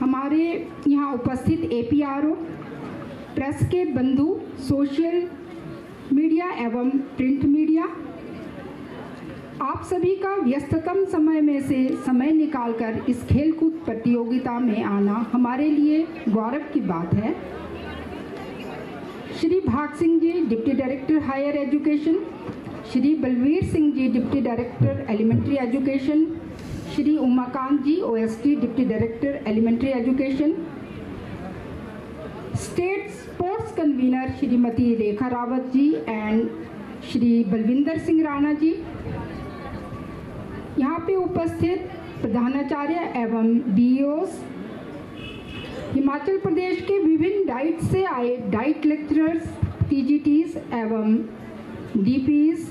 हमारे यहाँ उपस्थित APRO, प्रेस के बंधु, सोशल मीडिया एवं प्रिंट मीडिया, आप सभी का व्यस्ततम समय में से समय निकालकर इस खेलकूद प्रतियोगिता में आना हमारे लिए गौरव की बात है। Shri Bhag Singh ji deputy director higher education, Shri Balvir Singh ji deputy director elementary education, Shri Umakant ji OSD deputy director elementary education, state sports convener Shrimati Rekha Rawat ji and Shri Balvinder Singh Rana ji. यहाँ पे उपस्थित प्रधानाचार्य एवं बीओस, हिमाचल प्रदेश के विभिन्न डाइट से आए डाइट लेक्चरर्स, टीजीटीज एवं डीपीज,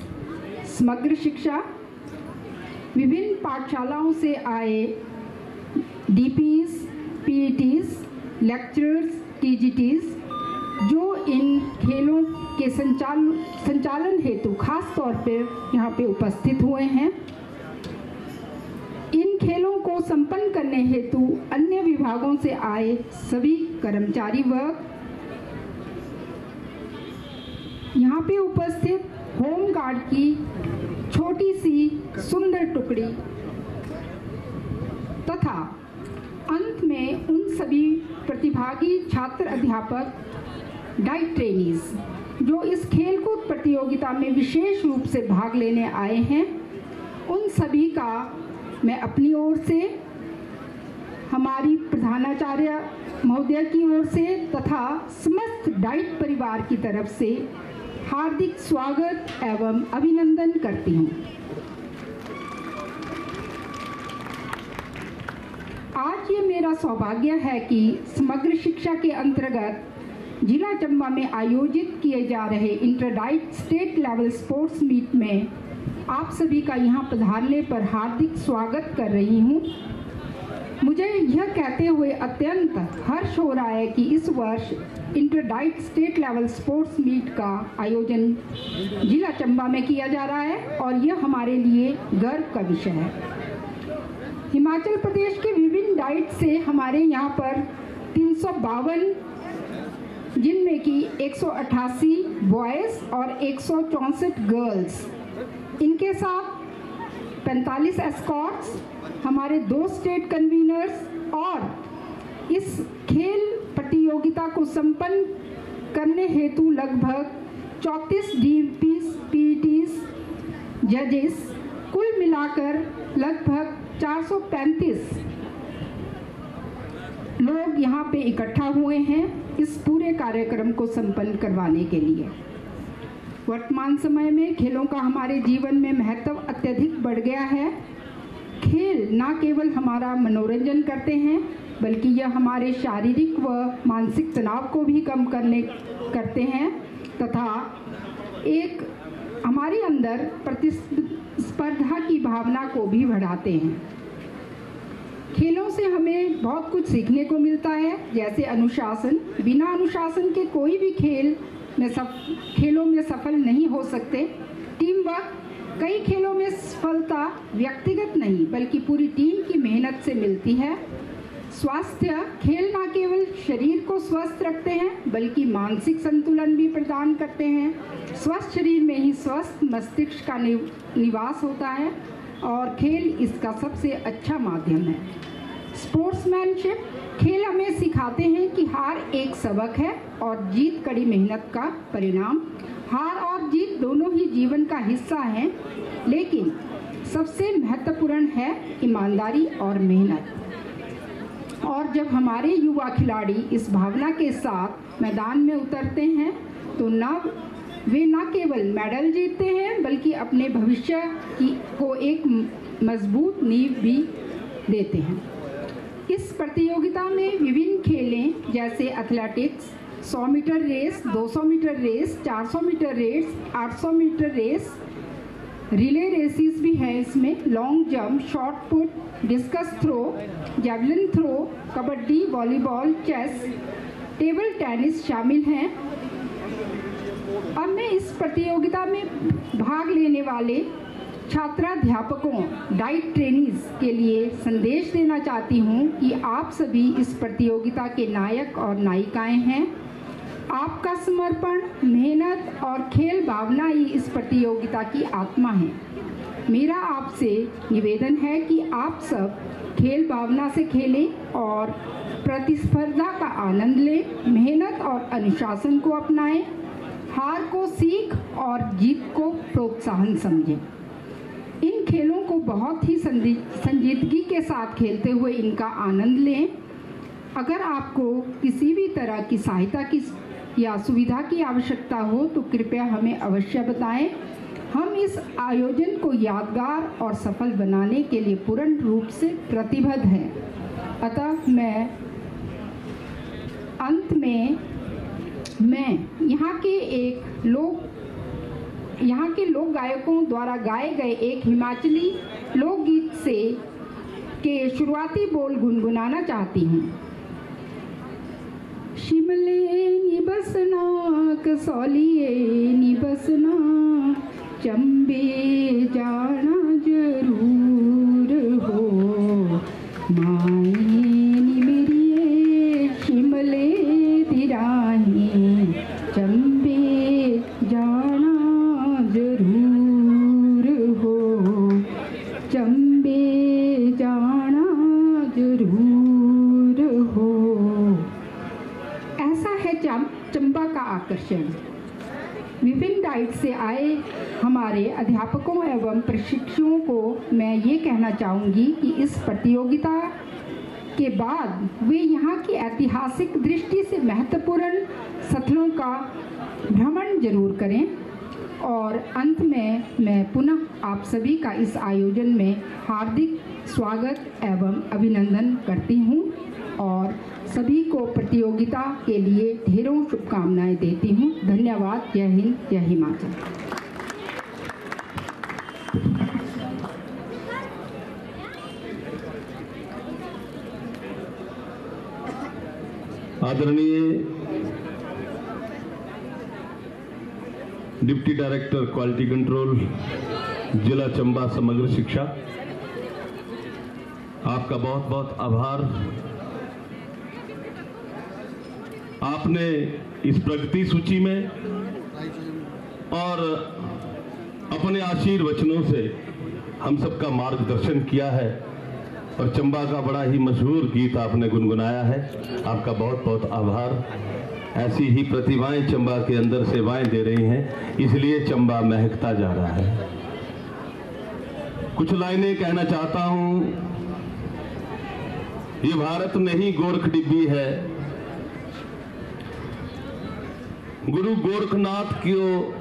समग्र शिक्षा, विभिन्न पाठशालाओं से आए डीपीज, पीईटीज, लेक्चरर्स, टीजीटीज, जो इन खेलों के संचालन हेतु खास तौर पर यहाँ पे उपस्थित हुए हैं। इन खेलों को संपन्न करने हेतु अन्य विभागों से आए सभी कर्मचारी वर्ग, यहाँ पे उपस्थित होम गार्ड की छोटी सी सुंदर टुकड़ी तथा अंत में उन सभी प्रतिभागी छात्र, अध्यापक, डाइट ट्रेनीज जो इस खेलकूद प्रतियोगिता में विशेष रूप से भाग लेने आए हैं, उन सभी का मैं अपनी ओर से, हमारी प्रधानाचार्य महोदय की ओर से तथा समस्त डाइट परिवार की तरफ से हार्दिक स्वागत एवं अभिनंदन करती हूँ। आज ये मेरा सौभाग्य है कि समग्र शिक्षा के अंतर्गत जिला चंबा में आयोजित किए जा रहे inter diet state level sports meet में आप सभी का यहाँ पधारने पर हार्दिक स्वागत कर रही हूँ। मुझे यह कहते हुए अत्यंत हर्ष हो रहा है कि इस वर्ष inter diet state level sports meet का आयोजन जिला चंबा में किया जा रहा है और यह हमारे लिए गर्व का विषय है। हिमाचल प्रदेश के विभिन्न डाइट से हमारे यहाँ पर 352, जिनमें कि 188 बॉयज़ और 164 गर्ल्स, इनके साथ 45 एस्कॉर्ट्स, हमारे 2 स्टेट कन्वीनर्स और इस खेल प्रतियोगिता को संपन्न करने हेतु लगभग 34 डीपीज, पीईटीज, जजेस, कुल मिलाकर लगभग 435 लोग यहाँ पे इकट्ठा हुए हैं इस पूरे कार्यक्रम को संपन्न करवाने के लिए। वर्तमान समय में खेलों का हमारे जीवन में महत्व अत्यधिक बढ़ गया है। खेल न केवल हमारा मनोरंजन करते हैं बल्कि यह हमारे शारीरिक व मानसिक तनाव को भी कम करते हैं तथा एक हमारे अंदर प्रतिस्पर्धा की भावना को भी बढ़ाते हैं। खेलों से हमें बहुत कुछ सीखने को मिलता है, जैसे अनुशासन। बिना अनुशासन के कोई भी खेलों में सफल नहीं हो सकते। टीम वर्क, कई खेलों में सफलता व्यक्तिगत नहीं बल्कि पूरी टीम की मेहनत से मिलती है। स्वास्थ्य, खेल न केवल शरीर को स्वस्थ रखते हैं बल्कि मानसिक संतुलन भी प्रदान करते हैं। स्वस्थ शरीर में ही स्वस्थ मस्तिष्क का निवास होता है और खेल इसका सबसे अच्छा माध्यम है। स्पोर्ट्समैनशिप, खेल हमें सिखाते हैं कि हार एक सबक है और जीत कड़ी मेहनत का परिणाम। हार और जीत दोनों ही जीवन का हिस्सा हैं, लेकिन सबसे महत्वपूर्ण है ईमानदारी और मेहनत। और जब हमारे युवा खिलाड़ी इस भावना के साथ मैदान में उतरते हैं तो वे न केवल मेडल जीतते हैं बल्कि अपने भविष्य को एक मजबूत नींव भी देते हैं। इस प्रतियोगिता में विभिन्न खेलें जैसे athletics, 100 metre race, 200 metre race, 400 metre race, 800 metre race, relay races भी है इसमें, long jump, shot put, discus throw, javelin throw, kabaddi, volleyball, chess, table tennis शामिल हैं। अब मैं इस प्रतियोगिता में भाग लेने वाले छात्राध्यापकों, डाइट ट्रेनीज के लिए संदेश देना चाहती हूँ कि आप सभी इस प्रतियोगिता के नायक और नायिकाएं हैं। आपका समर्पण, मेहनत और खेल भावना ही इस प्रतियोगिता की आत्मा है। मेरा आपसे निवेदन है कि आप सब खेल भावना से खेलें और प्रतिस्पर्धा का आनंद लें, मेहनत और अनुशासन को अपनाएं, हार को सीख और जीत को प्रोत्साहन समझें। इन खेलों को बहुत ही संजीदगी के साथ खेलते हुए इनका आनंद लें। अगर आपको किसी भी तरह की सहायता की या सुविधा की आवश्यकता हो तो कृपया हमें अवश्य बताएं। हम इस आयोजन को यादगार और सफल बनाने के लिए पूर्ण रूप से प्रतिबद्ध हैं। अतः मैं अंत में यहाँ के लोक गायकों द्वारा गाए गए एक हिमाचली लोकगीत के शुरुआती बोल गुनगुनाना चाहती हूँ। शिमले नी बसना कसौलिए नी बसना, चंबे जाना जरूर हो, माए नी मेरी शिमले दी राहें, चंबे जाना जरूर हो, चंबे जाना जरूर हो। ऐसा है चंबा का आकर्षण। विभिन्न डाइट से आए हमारे अध्यापकों एवं प्रशिक्षुओं को मैं ये कहना चाहूँगी कि इस प्रतियोगिता के बाद वे यहाँ की ऐतिहासिक दृष्टि से महत्वपूर्ण स्थलों का भ्रमण जरूर करें। और अंत में मैं पुनः आप सभी का इस आयोजन में हार्दिक स्वागत एवं अभिनंदन करती हूँ और सभी को प्रतियोगिता के लिए ढेरों शुभकामनाएं देती हूँ। धन्यवाद। जय हिंद, जय हिमाचल। आदरणीय डिप्टी डायरेक्टर क्वालिटी कंट्रोल जिला चंबा समग्र शिक्षा, आपका बहुत बहुत आभार। आपने इस प्रगति सूची में और अपने आशीर्वचनों से हम सबका मार्गदर्शन किया है और चंबा का बड़ा ही मशहूर गीत आपने गुनगुनाया है। आपका बहुत बहुत आभार। ऐसी ही प्रतिभाएं चंबा के अंदर सेवाएं दे रही हैं, इसलिए चंबा महकता जा रहा है। कुछ लाइनें कहना चाहता हूं। ये भारत नहीं गोरख डिब्बी है, गुरु गोरखनाथ को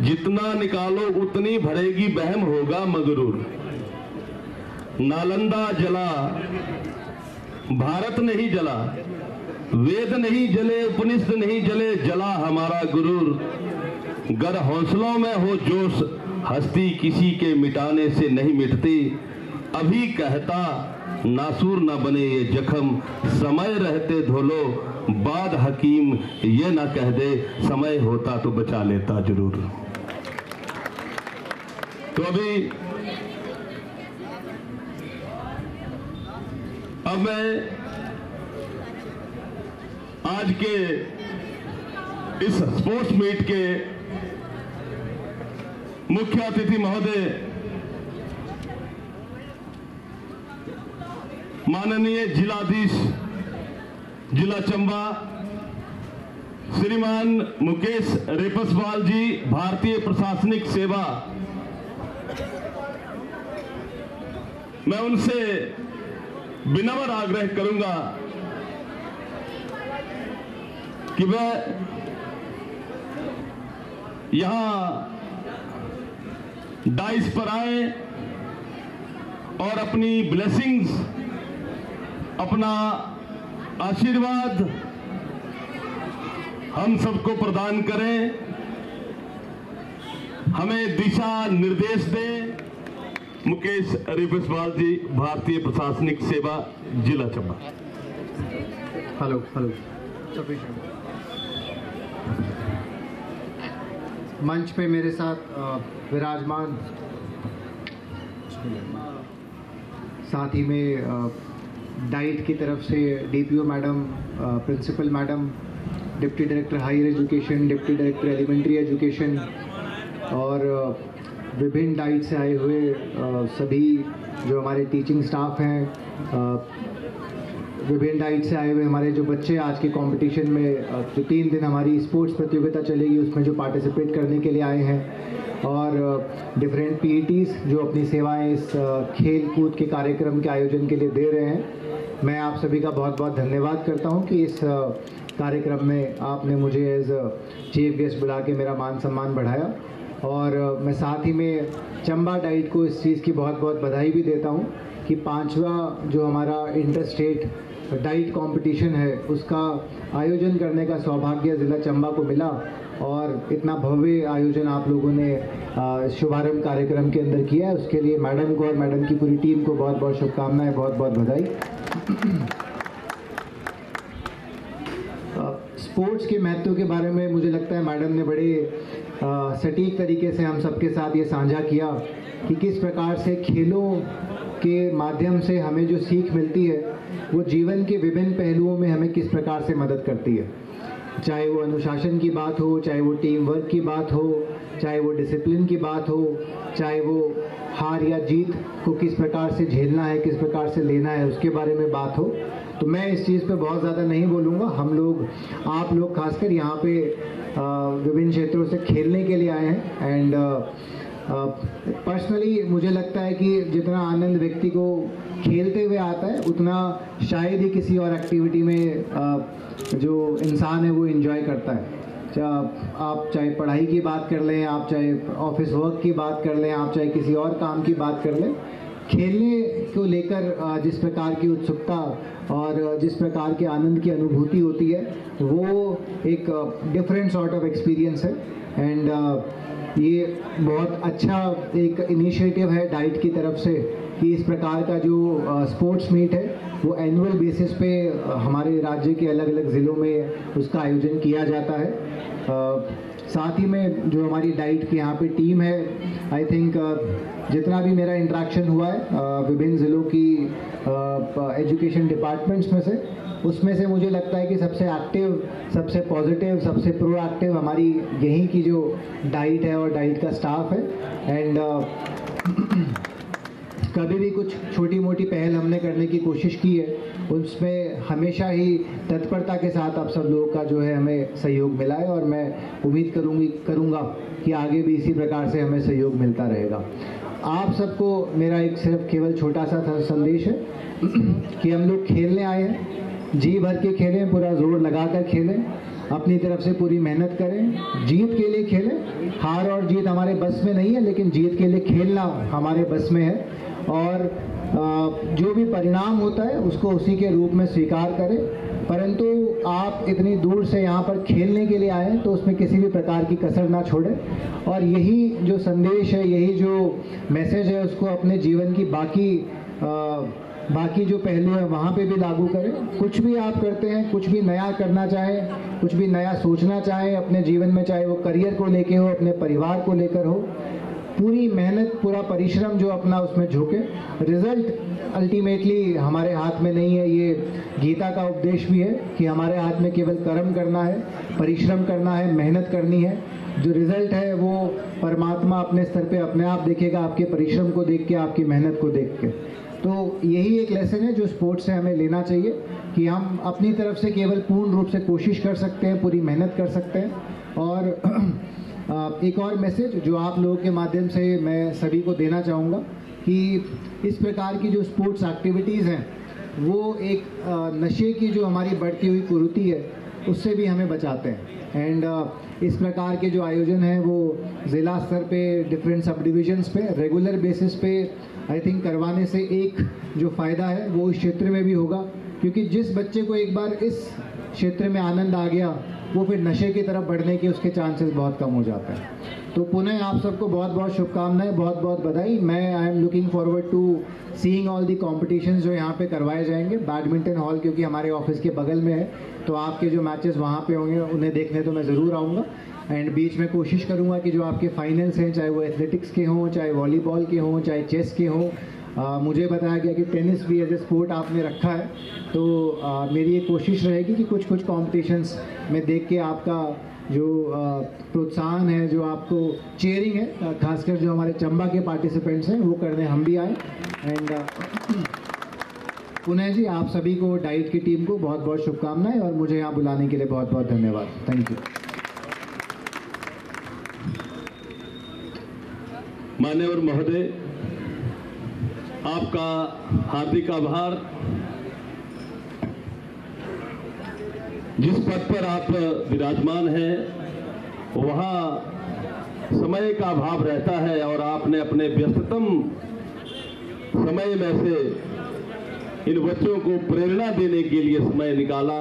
जितना निकालो उतनी भरेगी बहम होगा मगरूर। नालंदा जला भारत नहीं जला, वेद नहीं जले उपनिषद नहीं जले, जला हमारा गुरूर। गर हौसलों में हो जोश हस्ती किसी के मिटाने से नहीं मिटती। अभी कहता नासूर न बने ये जख्म, समय रहते धोलो बाद हकीम ये ना कह दे, समय होता तो बचा लेता जरूर। तो अब मैं आज के इस स्पोर्ट्स मीट के मुख्य अतिथि महोदय माननीय जिलाधीश जिला चंबा श्रीमान मुकेश रेपसवाल जी, भारतीय प्रशासनिक सेवा, मैं उनसे विनम्र आग्रह करूंगा कि वह यहां डाइस पर आए और अपनी ब्लेसिंग्स, अपना आशीर्वाद हम सबको प्रदान करें, हमें दिशा निर्देश दें। मुकेश रेपसवाल जी, भारतीय प्रशासनिक सेवा, जिला चंबा। हेलो मंच पे मेरे साथ विराजमान साथ ही में डाइट की तरफ से DPO madam, principal madam, deputy director higher education, deputy director elementary education और विभिन्न डाइट से आए हुए सभी जो हमारे टीचिंग स्टाफ हैं, विभिन्न डाइट से आए हुए हमारे जो बच्चे आज के कंपटीशन में जो 3 दिन हमारी स्पोर्ट्स प्रतियोगिता चलेगी उसमें जो पार्टिसिपेट करने के लिए आए हैं, और डिफरेंट पीईटीज़ जो अपनी सेवाएं इस खेल कूद के कार्यक्रम के आयोजन के लिए दे रहे हैं। मैं आप सभी का बहुत बहुत धन्यवाद करता हूं कि इस कार्यक्रम में आपने मुझे एज चीफ गेस्ट बुला के मेरा मान सम्मान बढ़ाया, और मैं साथ ही में चंबा डाइट को इस चीज़ की बहुत बहुत बधाई भी देता हूं कि 5वां जो हमारा इंटर स्टेट डाइट कंपटीशन है उसका आयोजन करने का सौभाग्य ज़िला चंबा को मिला, और इतना भव्य आयोजन आप लोगों ने शुभारंभ कार्यक्रम के अंदर किया है। उसके लिए मैडम को और मैडम की पूरी टीम को बहुत बहुत शुभकामनाएं, बहुत बहुत बधाई। स्पोर्ट्स के महत्व के बारे में मुझे लगता है मैडम ने बड़े सटीक तरीके से हम सबके साथ ये साझा किया कि किस प्रकार से खेलों के माध्यम से हमें जो सीख मिलती है वो जीवन के विभिन्न पहलुओं में हमें किस प्रकार से मदद करती है, चाहे वो अनुशासन की बात हो, चाहे वो टीम वर्क की बात हो, चाहे वो डिसिप्लिन की बात हो, चाहे वो हार या जीत को किस प्रकार से झेलना है, किस प्रकार से लेना है, उसके बारे में बात हो। तो मैं इस चीज़ पे बहुत ज़्यादा नहीं बोलूँगा। हम लोग, आप लोग खासकर यहाँ पे विभिन्न क्षेत्रों से खेलने के लिए आए हैं, एंड पर्सनली मुझे लगता है कि जितना आनंद व्यक्ति को खेलते हुए आता है उतना शायद ही किसी और एक्टिविटी में जो इंसान है वो एंजॉय करता है। आप चाहे पढ़ाई की बात कर लें, आप चाहे ऑफिस वर्क की बात कर लें, आप चाहे किसी और काम की बात कर लें, खेलने को लेकर जिस प्रकार की उत्सुकता और जिस प्रकार के आनंद की अनुभूति होती है वो एक डिफरेंट सॉर्ट ऑफ एक्सपीरियंस है। एंड ये बहुत अच्छा एक इनिशिएटिव है डाइट की तरफ से कि इस प्रकार का जो स्पोर्ट्स मीट है वो एनुअल बेसिस पे हमारे राज्य के अलग अलग ज़िलों में उसका आयोजन किया जाता है। साथ ही में जो हमारी डाइट की यहाँ पे टीम है, आई थिंक जितना भी मेरा इंटरेक्शन हुआ है विभिन्न ज़िलों की एजुकेशन डिपार्टमेंट्स में से, उसमें से मुझे लगता है कि सबसे एक्टिव, सबसे पॉजिटिव, सबसे प्रोएक्टिव हमारी यहीं की जो डाइट है और डाइट का स्टाफ है। एंड कभी भी कुछ छोटी मोटी पहल हमने करने की कोशिश की है उसमें हमेशा ही तत्परता के साथ आप सब लोगों का जो है हमें सहयोग मिला है, और मैं उम्मीद करूँगा कि आगे भी इसी प्रकार से हमें सहयोग मिलता रहेगा। आप सबको मेरा एक सिर्फ केवल छोटा सा संदेश है कि हम लोग खेलने आए हैं, जी भर के खेलें, पूरा जोर लगा कर खेलें, अपनी तरफ से पूरी मेहनत करें, जीत के लिए खेलें। हार और जीत हमारे बस में नहीं है, लेकिन जीत के लिए खेलना हमारे बस में है, और जो भी परिणाम होता है उसको उसी के रूप में स्वीकार करें। परंतु आप इतनी दूर से यहाँ पर खेलने के लिए आए हैं तो उसमें किसी भी प्रकार की कसर ना छोड़ें, और यही जो संदेश है, यही जो मैसेज है उसको अपने जीवन की बाकी जो पहलू है वहाँ पे भी लागू करें। कुछ भी आप करते हैं, कुछ भी नया करना चाहें, कुछ भी नया सोचना चाहें अपने जीवन में, चाहे वो करियर को लेके हो, अपने परिवार को लेकर हो, पूरी मेहनत, पूरा परिश्रम जो अपना उसमें झोंके। रिजल्ट अल्टीमेटली हमारे हाथ में नहीं है, ये गीता का उपदेश भी है कि हमारे हाथ में केवल कर्म करना है, परिश्रम करना है, मेहनत करनी है। जो रिजल्ट है वो परमात्मा अपने स्तर पे अपने आप देखेगा, आपके परिश्रम को देख के, आपकी मेहनत को देख के। तो यही एक लेसन है जो स्पोर्ट्स से हमें लेना चाहिए कि हम अपनी तरफ से केवल पूर्ण रूप से कोशिश कर सकते हैं, पूरी मेहनत कर सकते हैं। और एक और मैसेज जो आप लोगों के माध्यम से मैं सभी को देना चाहूँगा कि इस प्रकार की जो स्पोर्ट्स एक्टिविटीज़ हैं वो एक नशे की जो हमारी बढ़ती हुई कुरीति है उससे भी हमें बचाते हैं। एंड इस प्रकार के जो आयोजन हैं वो ज़िला स्तर पे, डिफरेंट सब डिविजन्स पे, रेगुलर बेसिस पे आई थिंक करवाने से एक जो फ़ायदा है वो इस क्षेत्र में भी होगा, क्योंकि जिस बच्चे को एक बार इस क्षेत्र में आनंद आ गया वो फिर नशे की तरफ बढ़ने के उसके चांसेस बहुत कम हो जाते हैं। तो पुनः आप सबको बहुत बहुत शुभकामनाएं, बहुत बहुत बधाई। मैं I am looking forward to seeing all the competitions जो यहाँ पे करवाए जाएंगे। बैडमिंटन हॉल क्योंकि हमारे ऑफिस के बगल में है तो आपके जो मैचेस वहाँ पे होंगे उन्हें देखने तो मैं ज़रूर आऊँगा। एंड बीच में कोशिश करूँगा कि जो आपके फाइनल्स हैं, चाहे वो एथलेटिक्स के हों, चाहे वॉलीबॉल के हों, चाहे चेस के हों, मुझे बताया गया कि टेनिस भी एज ए स्पोर्ट आपने रखा है, तो मेरी ये कोशिश रहेगी कि कुछ कॉम्पिटिशन्स में देख के आपका जो प्रोत्साहन है, जो आपको चेयरिंग है, खासकर जो हमारे चंबा के पार्टिसिपेंट्स हैं वो करने हम भी आए। एंड पुनः जी आप सभी को, डाइट की टीम को बहुत बहुत शुभकामनाएं और मुझे यहाँ बुलाने के लिए बहुत बहुत धन्यवाद। Thank you. मान्यवर महोदय, आपका हार्दिक आभार। जिस पद पर आप विराजमान हैं वहाँ समय का अभाव रहता है और आपने अपने व्यस्ततम समय में से इन बच्चों को प्रेरणा देने के लिए समय निकाला।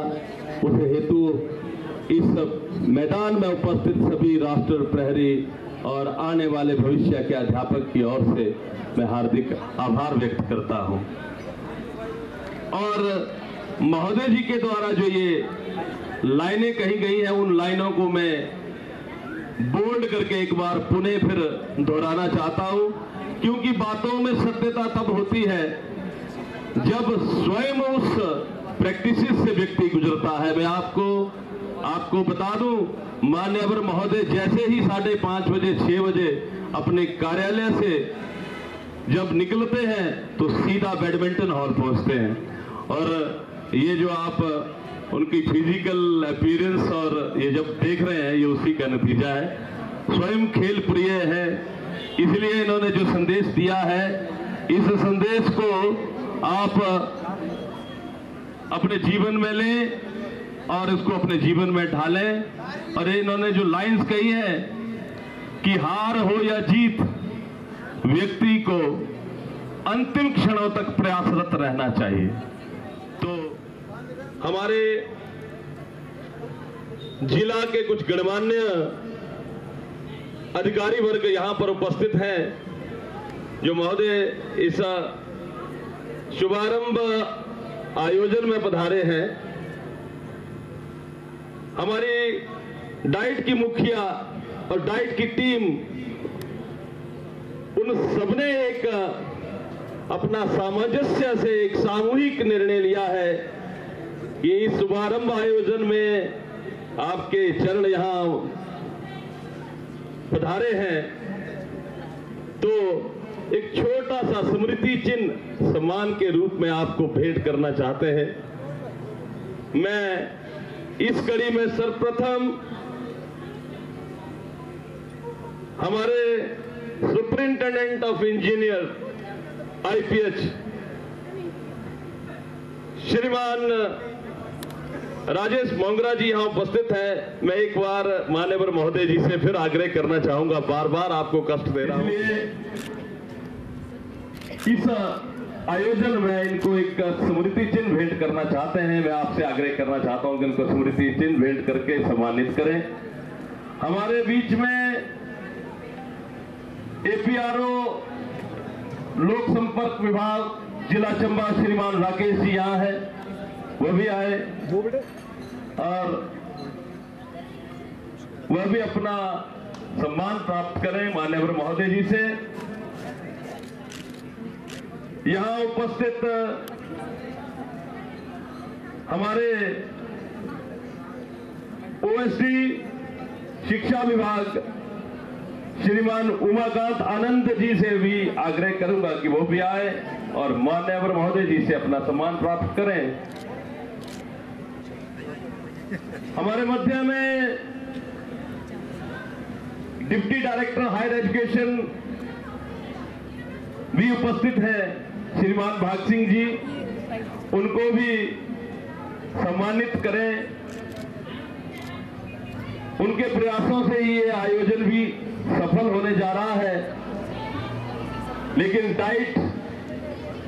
उस हेतु इस मैदान में उपस्थित सभी राष्ट्र प्रहरी और आने वाले भविष्य के अध्यापक की ओर से मैं हार्दिक आभार व्यक्त करता हूं। और महोदय जी के द्वारा जो ये लाइनें कही गई हैं, उन लाइनों को मैं बोल्ड करके एक बार पुनः फिर दोहराना चाहता हूं, क्योंकि बातों में सत्यता तब होती है जब स्वयं उस प्रैक्टिस से व्यक्ति गुजरता है। मैं आपको बता दूं, मान्यवर महोदय जैसे ही 5:30 बजे 6 बजे अपने कार्यालय से जब निकलते हैं तो सीधा बैडमिंटन हॉल पहुंचते हैं। और ये जो आप उनकी फिजिकल अपीयरेंस और ये जब देख रहे हैं, ये उसी का नतीजा है। स्वयं खेल प्रिय है, इसलिए इन्होंने जो संदेश दिया है, इस संदेश को आप अपने जीवन में लें और इसको अपने जीवन में ढालें। और इन्होंने जो लाइंस कही है कि हार हो या जीत, व्यक्ति को अंतिम क्षणों तक प्रयासरत रहना चाहिए। तो हमारे जिला के कुछ गणमान्य अधिकारी वर्ग यहां पर उपस्थित हैं, जो महोदय इस शुभारंभ आयोजन में पधारे हैं। हमारी डाइट की मुखिया और डाइट की टीम, उन सबने एक अपना सामंजस्य से एक सामूहिक निर्णय लिया है कि इस शुभारंभ आयोजन में आपके चरण यहां पधारे हैं, तो एक छोटा सा स्मृति चिन्ह सम्मान के रूप में आपको भेंट करना चाहते हैं। मैं इस कड़ी में सर्वप्रथम हमारे सुपरिंटेंडेंट ऑफ इंजीनियर IPH श्रीमान राजेश मोंगरा जी यहां उपस्थित हैं। मैं एक बार मान्यवर महोदय जी से फिर आग्रह करना चाहूंगा, बार बार आपको कष्ट दे रहा हूं। इस आयोजन में इनको एक स्मृति चिन्ह भेंट करना चाहते हैं। मैं आपसे आग्रह करना चाहता हूं कि इनको स्मृति चिन्ह भेंट करके सम्मानित करें। हमारे बीच में APRO लोक संपर्क विभाग जिला चंबा श्रीमान राकेश जी यहाँ है, वह भी आए और वह भी अपना सम्मान प्राप्त करें मान्यवर महोदय जी से। यहाँ उपस्थित हमारे OSD शिक्षा विभाग श्रीमान उमाकांत आनंद जी से भी आग्रह करूंगा कि वो भी आए और मान्यवर महोदय जी से अपना सम्मान प्राप्त करें। हमारे मध्य में डिप्टी डायरेक्टर हायर एजुकेशन भी उपस्थित हैं श्रीमान भाग सिंह जी, उनको भी सम्मानित करें। उनके प्रयासों से ही ये आयोजन भी सफल होने जा रहा है। लेकिन डाइट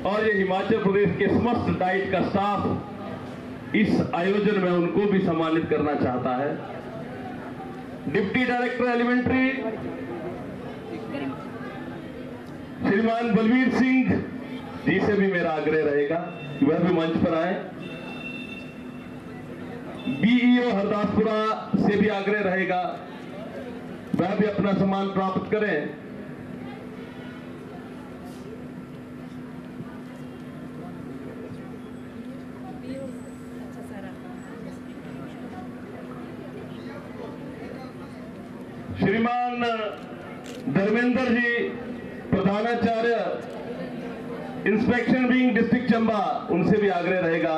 और ये हिमाचल प्रदेश के समस्त डाइट का स्टाफ इस आयोजन में उनको भी सम्मानित करना चाहता है। डिप्टी डायरेक्टर एलिमेंट्री श्रीमान बलवीर सिंह जी से भी मेरा आग्रह रहेगा कि वह भी मंच पर आए। BEO हरदासपुरा से भी आग्रह रहेगा वह भी अपना सम्मान प्राप्त करें। श्रीमान धर्मेंद्र जी प्रधानाचार्य इंस्पेक्शन विंग डिस्ट्रिक्ट चंबा, उनसे भी आग्रह रहेगा।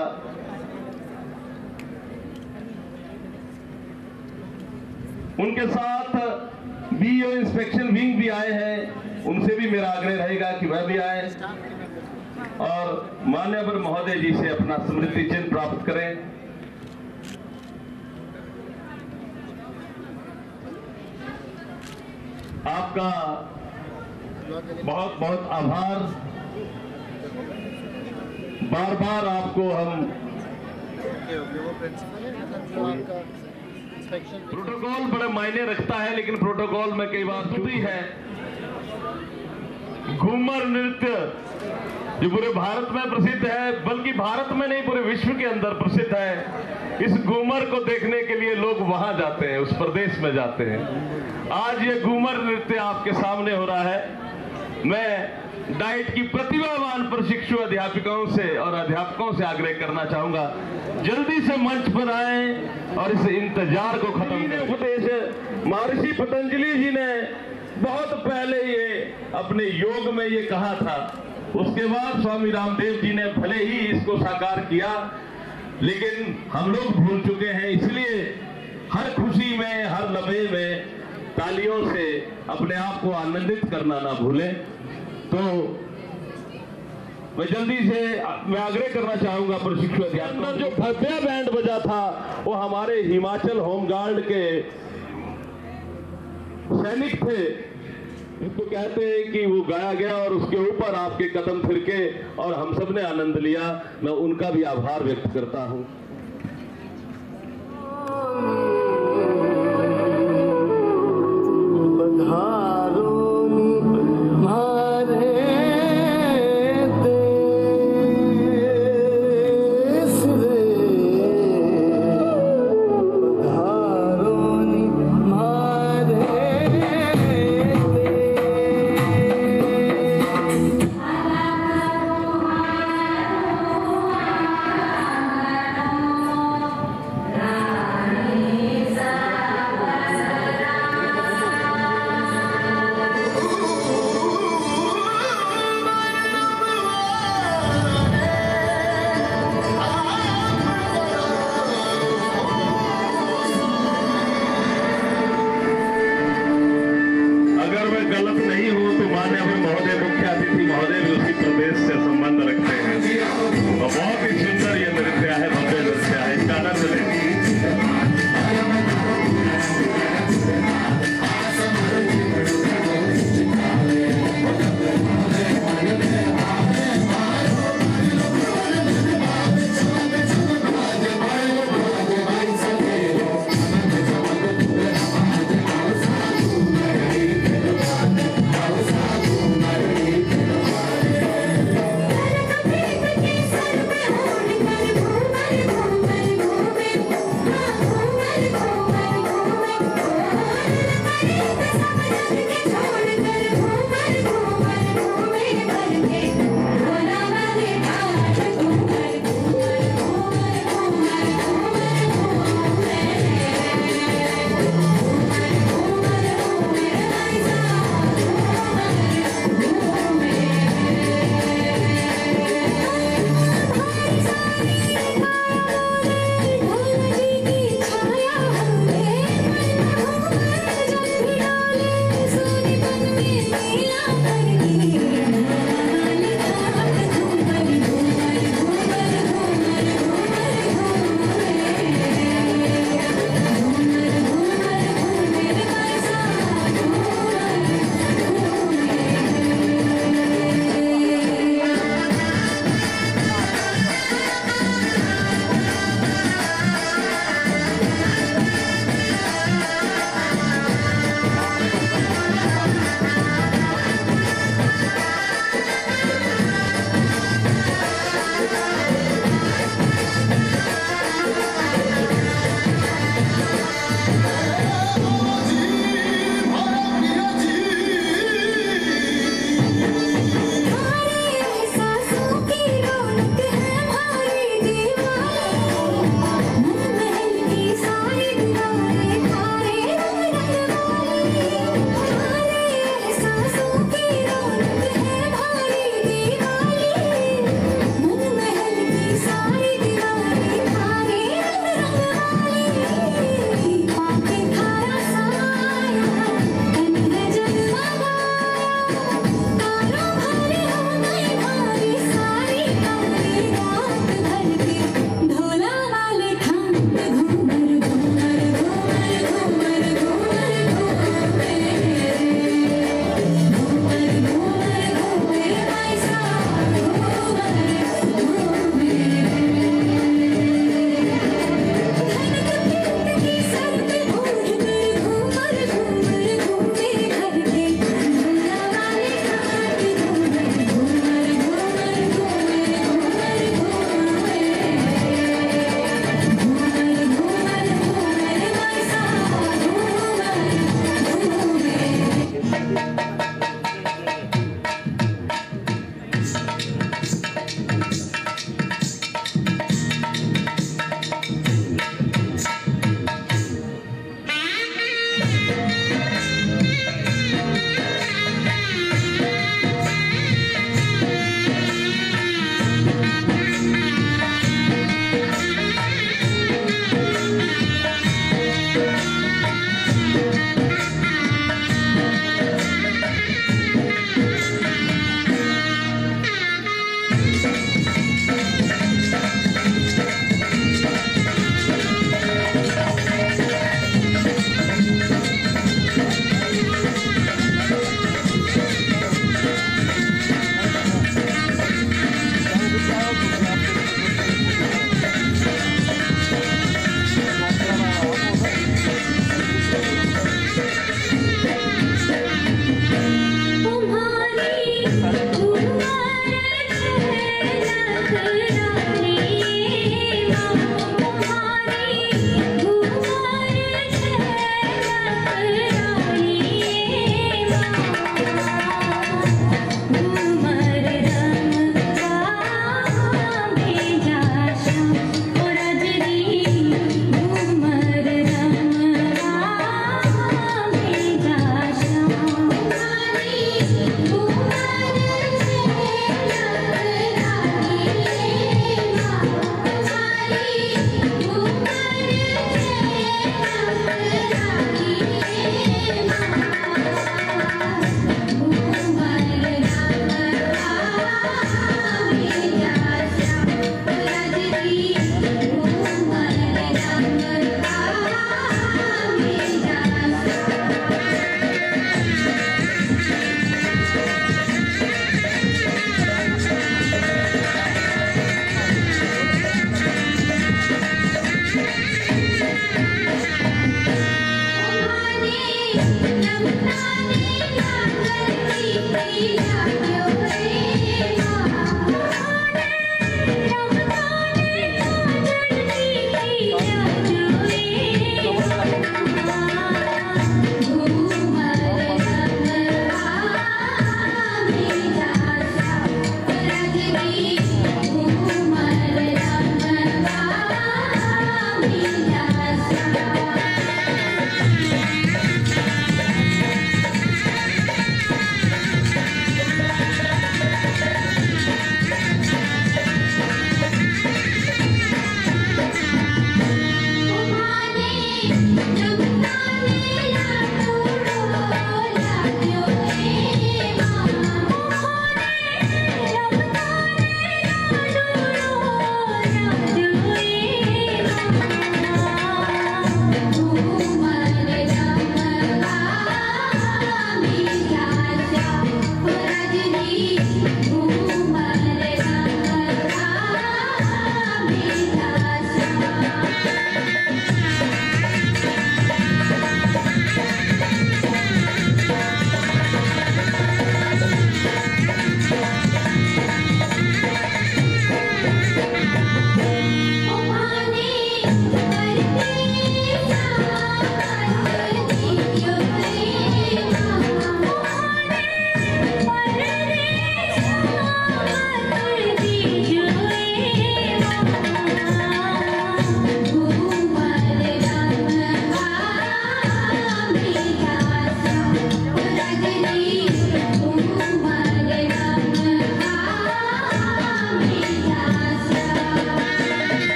उनके साथ बीओ इंस्पेक्शन विंग भी आए हैं, उनसे भी मेरा आग्रह रहेगा कि वह भी आए और मान्यवर महोदय जी से अपना स्मृति चिन्ह प्राप्त करें। आपका बहुत बहुत आभार। बार बार आपको हम प्रोटोकॉल बड़े मायने रखता है, लेकिन प्रोटोकॉल में कई बार त्रुटि है। घूमर नृत्य जो पूरे भारत में प्रसिद्ध है, बल्कि भारत में नहीं पूरे विश्व के अंदर प्रसिद्ध है। इस घूमर को देखने के लिए लोग वहां जाते हैं, उस प्रदेश में जाते हैं। आज ये घूमर नृत्य आपके सामने हो रहा है। मैं डाइट की प्रतिभावान प्रशिक्षु अध्यापिकाओं से और अध्यापकों से आग्रह करना चाहूंगा, जल्दी से मंच पर आए और इस इंतजार को खत्म करें। उपदेश महर्षि पतंजलि जी ने बहुत पहले ये अपने योग में ये कहा था, उसके बाद स्वामी रामदेव जी ने भले ही इसको साकार किया, लेकिन हम लोग भूल चुके हैं। इसलिए हर खुशी में, हर लम्हे में तालियों से अपने आप को आनंदित करना ना भूलें। तो मैं जल्दी से मैं आग्रह करना चाहूंगा प्रशिक्षु अध्यापकों, जो भव्य बैंड बजा था वो हमारे हिमाचल होमगार्ड के सैनिक थे। इसको कहते हैं कि वो गाया गया और उसके ऊपर आपके कदम थिरके और हम सब ने आनंद लिया। मैं उनका भी आभार व्यक्त करता हूं।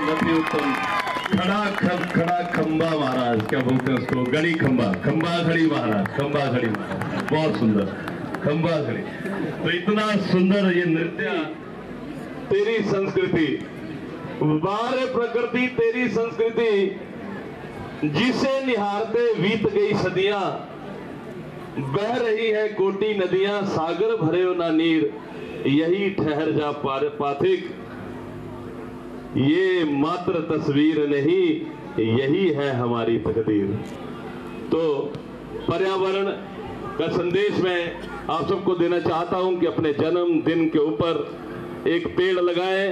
अति उत्तम। खड़ा खंबा महाराज, क्या बोलते हैं उसको, गड़ी खंबा, खंबा खड़ी महाराज, खंबा खड़ी महाराज, बहुत सुंदर खंबा खड़ी। तो इतना सुंदर ये नृत्य, तेरी संस्कृति, बाहर प्रकृति तेरी संस्कृति, जिसे निहारते बीत गई सदियां, बह रही है कोटि नदियां, सागर भरे हो ना नीर, यही ठहर जा पाथिक, ये मात्र तस्वीर नहीं, यही है हमारी तकदीर। तो पर्यावरण का संदेश मैं आप सबको देना चाहता हूं कि अपने जन्मदिन के ऊपर एक पेड़ लगाएं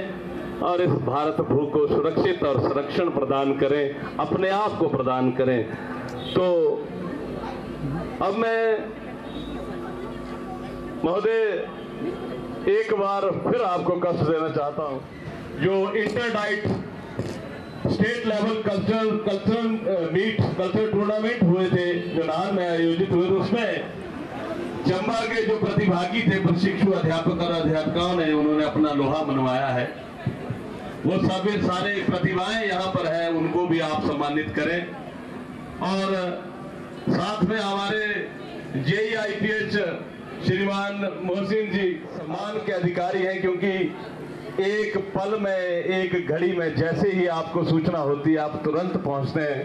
और इस भारत भू को सुरक्षित और संरक्षण प्रदान करें, अपने आप को प्रदान करें। तो अब मैं महोदय एक बार फिर आपको कष्ट देना चाहता हूं। जो इंटरडाइट स्टेट लेवल कल्चरल टूर्नामेंट हुए थे, जो नान में आयोजित हुए थे, उसमें चंबा के जो प्रतिभागी थे, प्रशिक्षु अध्यापक और अध्यापिकाओं ने, उन्होंने अपना लोहा मनवाया है। वो सभी सारे प्रतिभाएं यहाँ पर हैं, उनको भी आप सम्मानित करें। और साथ में हमारे JEIPH श्रीमान मोहसिन जी सम्मान के अधिकारी हैं, क्योंकि एक पल में, एक घड़ी में जैसे ही आपको सूचना होती है, आप तुरंत पहुंचते हैं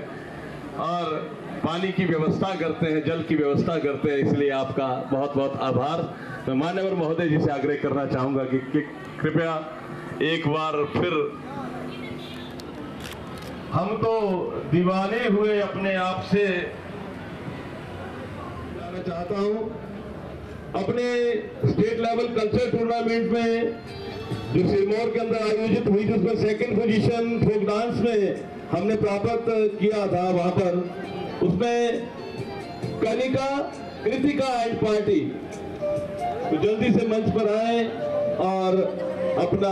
और पानी की व्यवस्था करते हैं, जल की व्यवस्था करते हैं, इसलिए आपका बहुत बहुत आभार। मैं मान्यवर महोदय जी से आग्रह करना चाहूंगा कि कृपया एक बार फिर, हम तो दीवाने हुए अपने आप से, कहना चाहता हूं अपने स्टेट लेवल कल्चर टूर्नामेंट में जो सिरमौर के अंदर आयोजित हुई थी, उसमें सेकंड पोजीशन फोक डांस में हमने प्राप्त किया था। वहां पर उसमें कनिका, कृतिका एंड पार्टी, तो जल्दी से मंच पर आए और अपना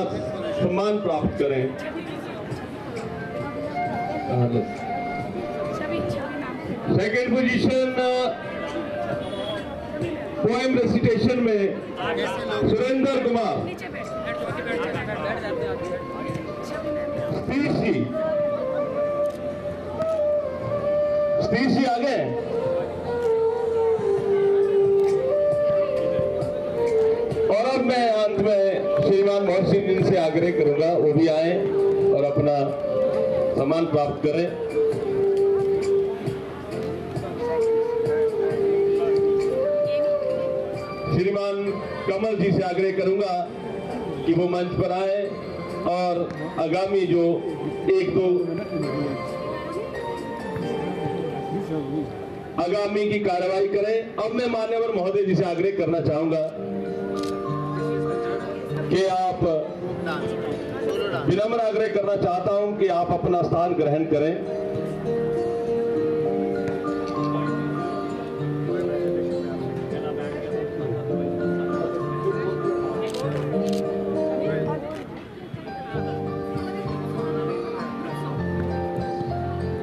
सम्मान प्राप्त करें। सेकंड पोजीशन पोएम रेसिटेशन में सुरेंद्र कुमार, स्पीच आ गए। और अब मैं अंत में श्रीमान मोहसिन जी से आग्रह करूंगा, वो भी आए और अपना सम्मान प्राप्त करें। श्रीमान कमल जी से आग्रह करूंगा कि वो मंच पर आए और आगामी जो एक दो आगामी की कार्रवाई करें। अब मैं मान्यवर महोदय जी से आग्रह करना चाहूंगा कि आप, विनम्र आग्रह करना चाहता हूं कि आप अपना स्थान ग्रहण करें।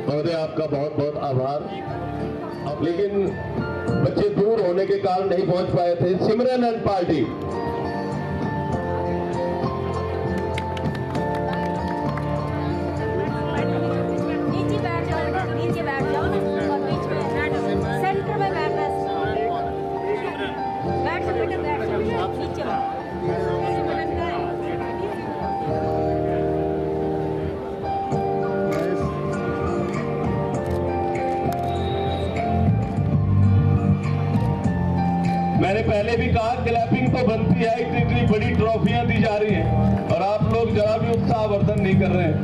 महोदय आपका बहुत बहुत आभार। लेकिन बच्चे दूर होने के कारण नहीं पहुंच पाए थे। सिमरन एंड पार्टी, मैंने पहले भी कहा क्लैपिंग तो बनती है, इतनी बड़ी ट्रॉफियां दी जा रही हैं और आप लोग जरा भी उत्साहवर्धन नहीं कर रहे हैं।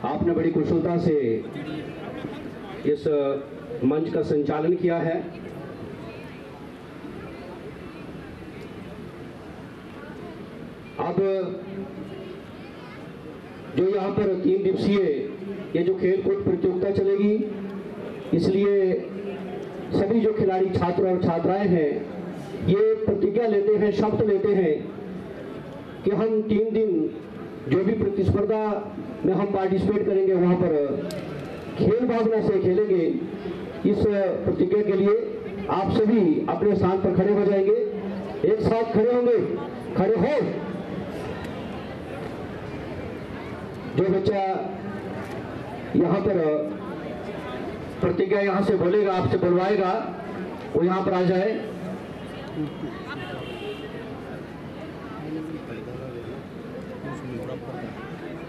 आपने बड़ी कुशलता से इस मंच का संचालन किया है। अब जो यहाँ पर 3 दिवसीय ये जो खेल कूद प्रतियोगिता चलेगी, इसलिए सभी जो खिलाड़ी छात्र और छात्राएं हैं ये प्रतिज्ञा लेते हैं, शपथ लेते हैं कि हम 3 दिन जो भी प्रतिस्पर्धा में हम पार्टिसिपेट करेंगे वहाँ पर खेल भावना से खेलेंगे। इस प्रतिज्ञा के लिए आप सभी अपने स्थान पर खड़े हो जाएंगे, एक साथ खड़े होंगे। खड़े हो। जो बच्चा यहाँ पर प्रतिज्ञा यहाँ से बोलेगा, आपसे बुलवाएगा, वो यहाँ पर आ जाए।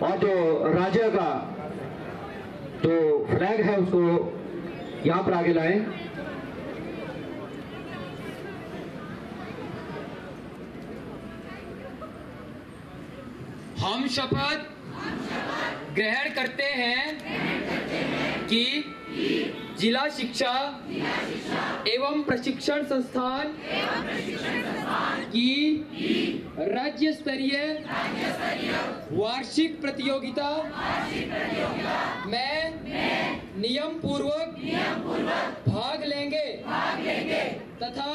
और जो राज्य का जो फ्लैग है उसको यहाँ पर आगे लाएं। हम शपथ ग्रहण करते हैं कि जिला शिक्षा एवं प्रशिक्षण संस्थान की राज्य स्तरीय वार्षिक प्रतियोगिता में नियम पूर्वक भाग लेंगे तथा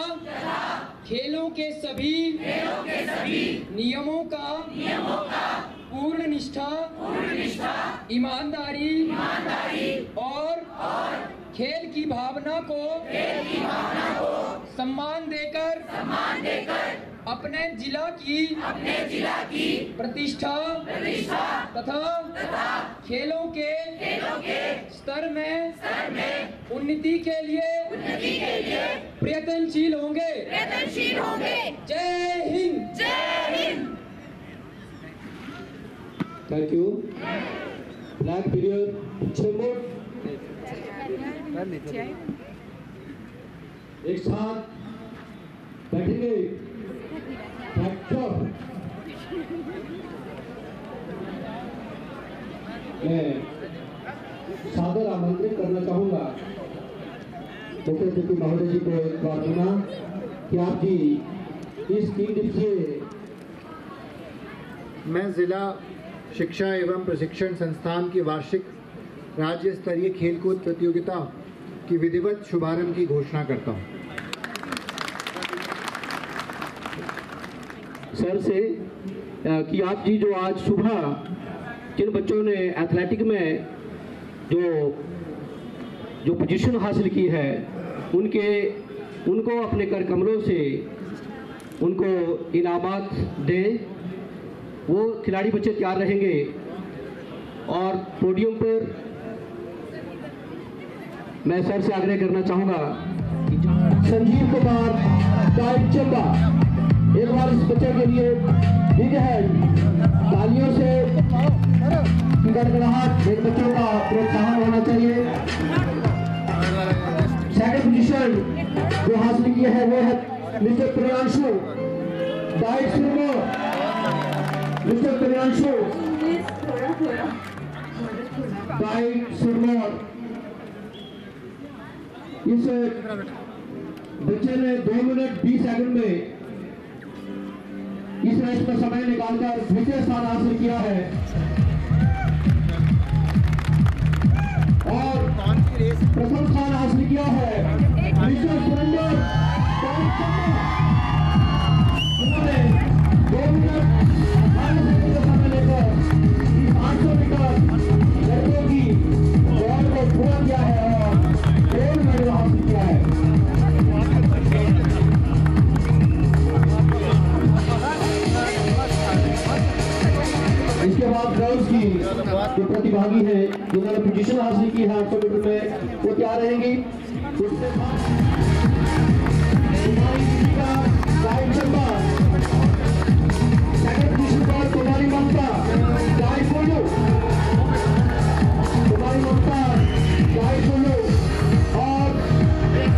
खेलों के सभी नियमों का पूर्ण निष्ठा, ईमानदारी और खेल की भावना को सम्मान देकर अपने जिला की प्रतिष्ठा तथा खेलों के स्तर में उन्नति के लिए प्रयत्नशील होंगे। जय Hind. Thank you. Black period 6 minute एक साथ बैठेंगे। मैं सादर आमंत्रित करना चाहूंगा मुख्य अतिथि महोदय जी को एक बार सुना कि आप जी इस 3 दिवसीय मैं जिला शिक्षा एवं प्रशिक्षण संस्थान की वार्षिक राज्य स्तरीय खेलकूद प्रतियोगिता की विधिवत शुभारंभ की घोषणा करता हूं। सर से कि आप जी जो आज सुबह जिन बच्चों ने एथलेटिक में जो पोजीशन हासिल की है उनको अपने कर कमलों से उनको इनामात दें। वो खिलाड़ी बच्चे तैयार रहेंगे और पोडियम पर मैं सर से आग्रह करना चाहूंगा संजीव कुमार गाइड चंबा, एक बार इस बच्चे के लिए बिग हैंड तालियों से गड़गड़ाहट एक बच्चों का प्रोत्साहन होना चाहिए। सेकंड पोजीशन जो हासिल किया है वो है मिस्टर प्रियांशु गाइड सुरमो। मिस्टर प्रियांशु गाइड सुरमो। इस बच्चे ने 2 मिनट 20 सेकंड में इस रेस में समय निकालकर द्वितीय स्थान हासिल किया है और प्रथम स्थान हासिल किया है मिस्टर सुरेंद्र। उन्होंने 2 मिनट 18 सेकंड का समय लेकर इस 800 मीटर लड़कों की दौड़ को पूरा किया है और गोल्ड मेडल हासिल किया है। इसके बाद गर्ल्स की जो प्रतिभागी है जिन्होंने पोजीशन हासिल की है 800 मीटर में वो क्या रहेंगी। उसके बाद गाइड चंबा, सेकंड पोजीशन पर कुमारी ममता गाइड बोलो, कुमारी ममता गाइड बोलो और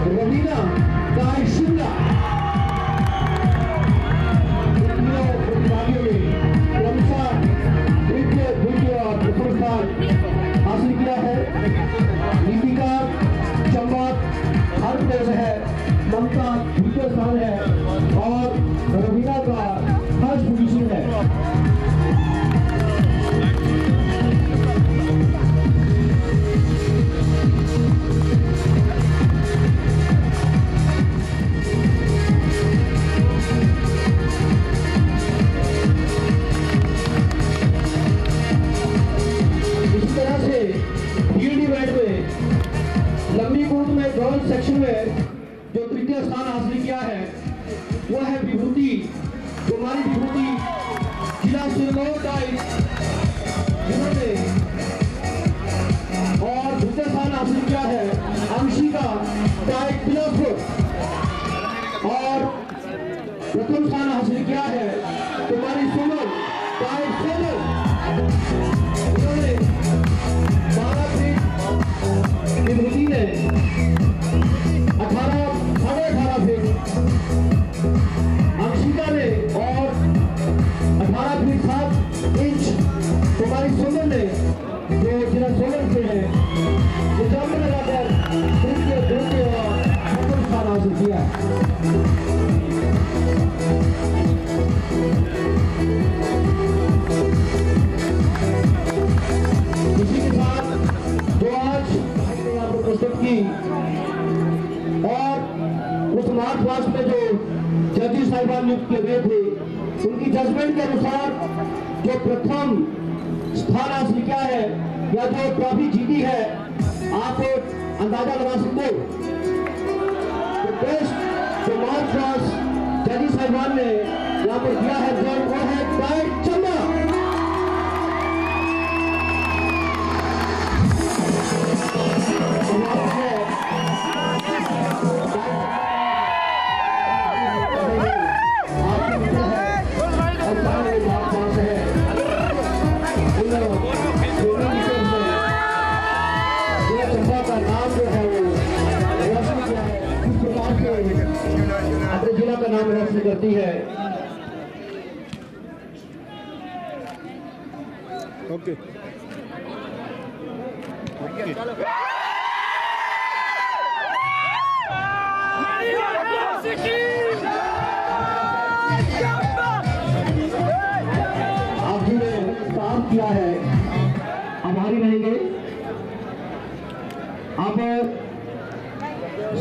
रवीना गाइड शिमला। प्रतिभागियों में क्रमशः द्वितीय और प्रथम स्थान हासिल किया है। दीपिका सेक्शन में जो तृतीय स्थान हासिल किया है वो है विभूति, कुमारी विभूति, जिला सिरमौर डाइट जिन्होंने, और द्वितीय स्थान हासिल किया है अंशिका डाइट बिलासपुर, और प्रथम स्थान हासिल किया है कुमारी सुमन डाइट सोलन, उन्होंने 12 फीट विभूति ने 18.5 फीट, अंशिका ने और 18 फीट 7 इंच कुमारी सुमन ने, जो जिला सोलन से है, जंप लगाकर तृतीय और प्रथम स्थान हासिल किया। इसी के साथ जो आज यहाँ पर प्रस्तुत की, और उस मार्च पास्ट में जो जजेस साहिबान नियुक्त किए गए थे, उनकी जजमेंट के अनुसार जो प्रथम स्थान हासिल किया है या जो ट्रॉफी जीती है, आप अंदाजा लगा सकते हो। बेस्ट जो मार्च पास्ट जजेस साहिबान ने यहाँ पर दिया है वो है डाइट चंदा। अपने जिला का नाम रोशन करती है। ओके आप जी ने काम किया है, आभारी रहेंगे। आप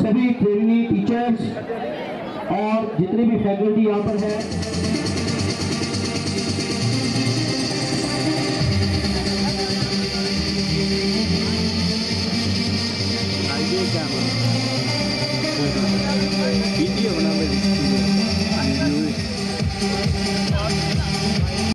सभी ट्रेनी टीचर्स और जितने भी फैकल्टी यहाँ पर है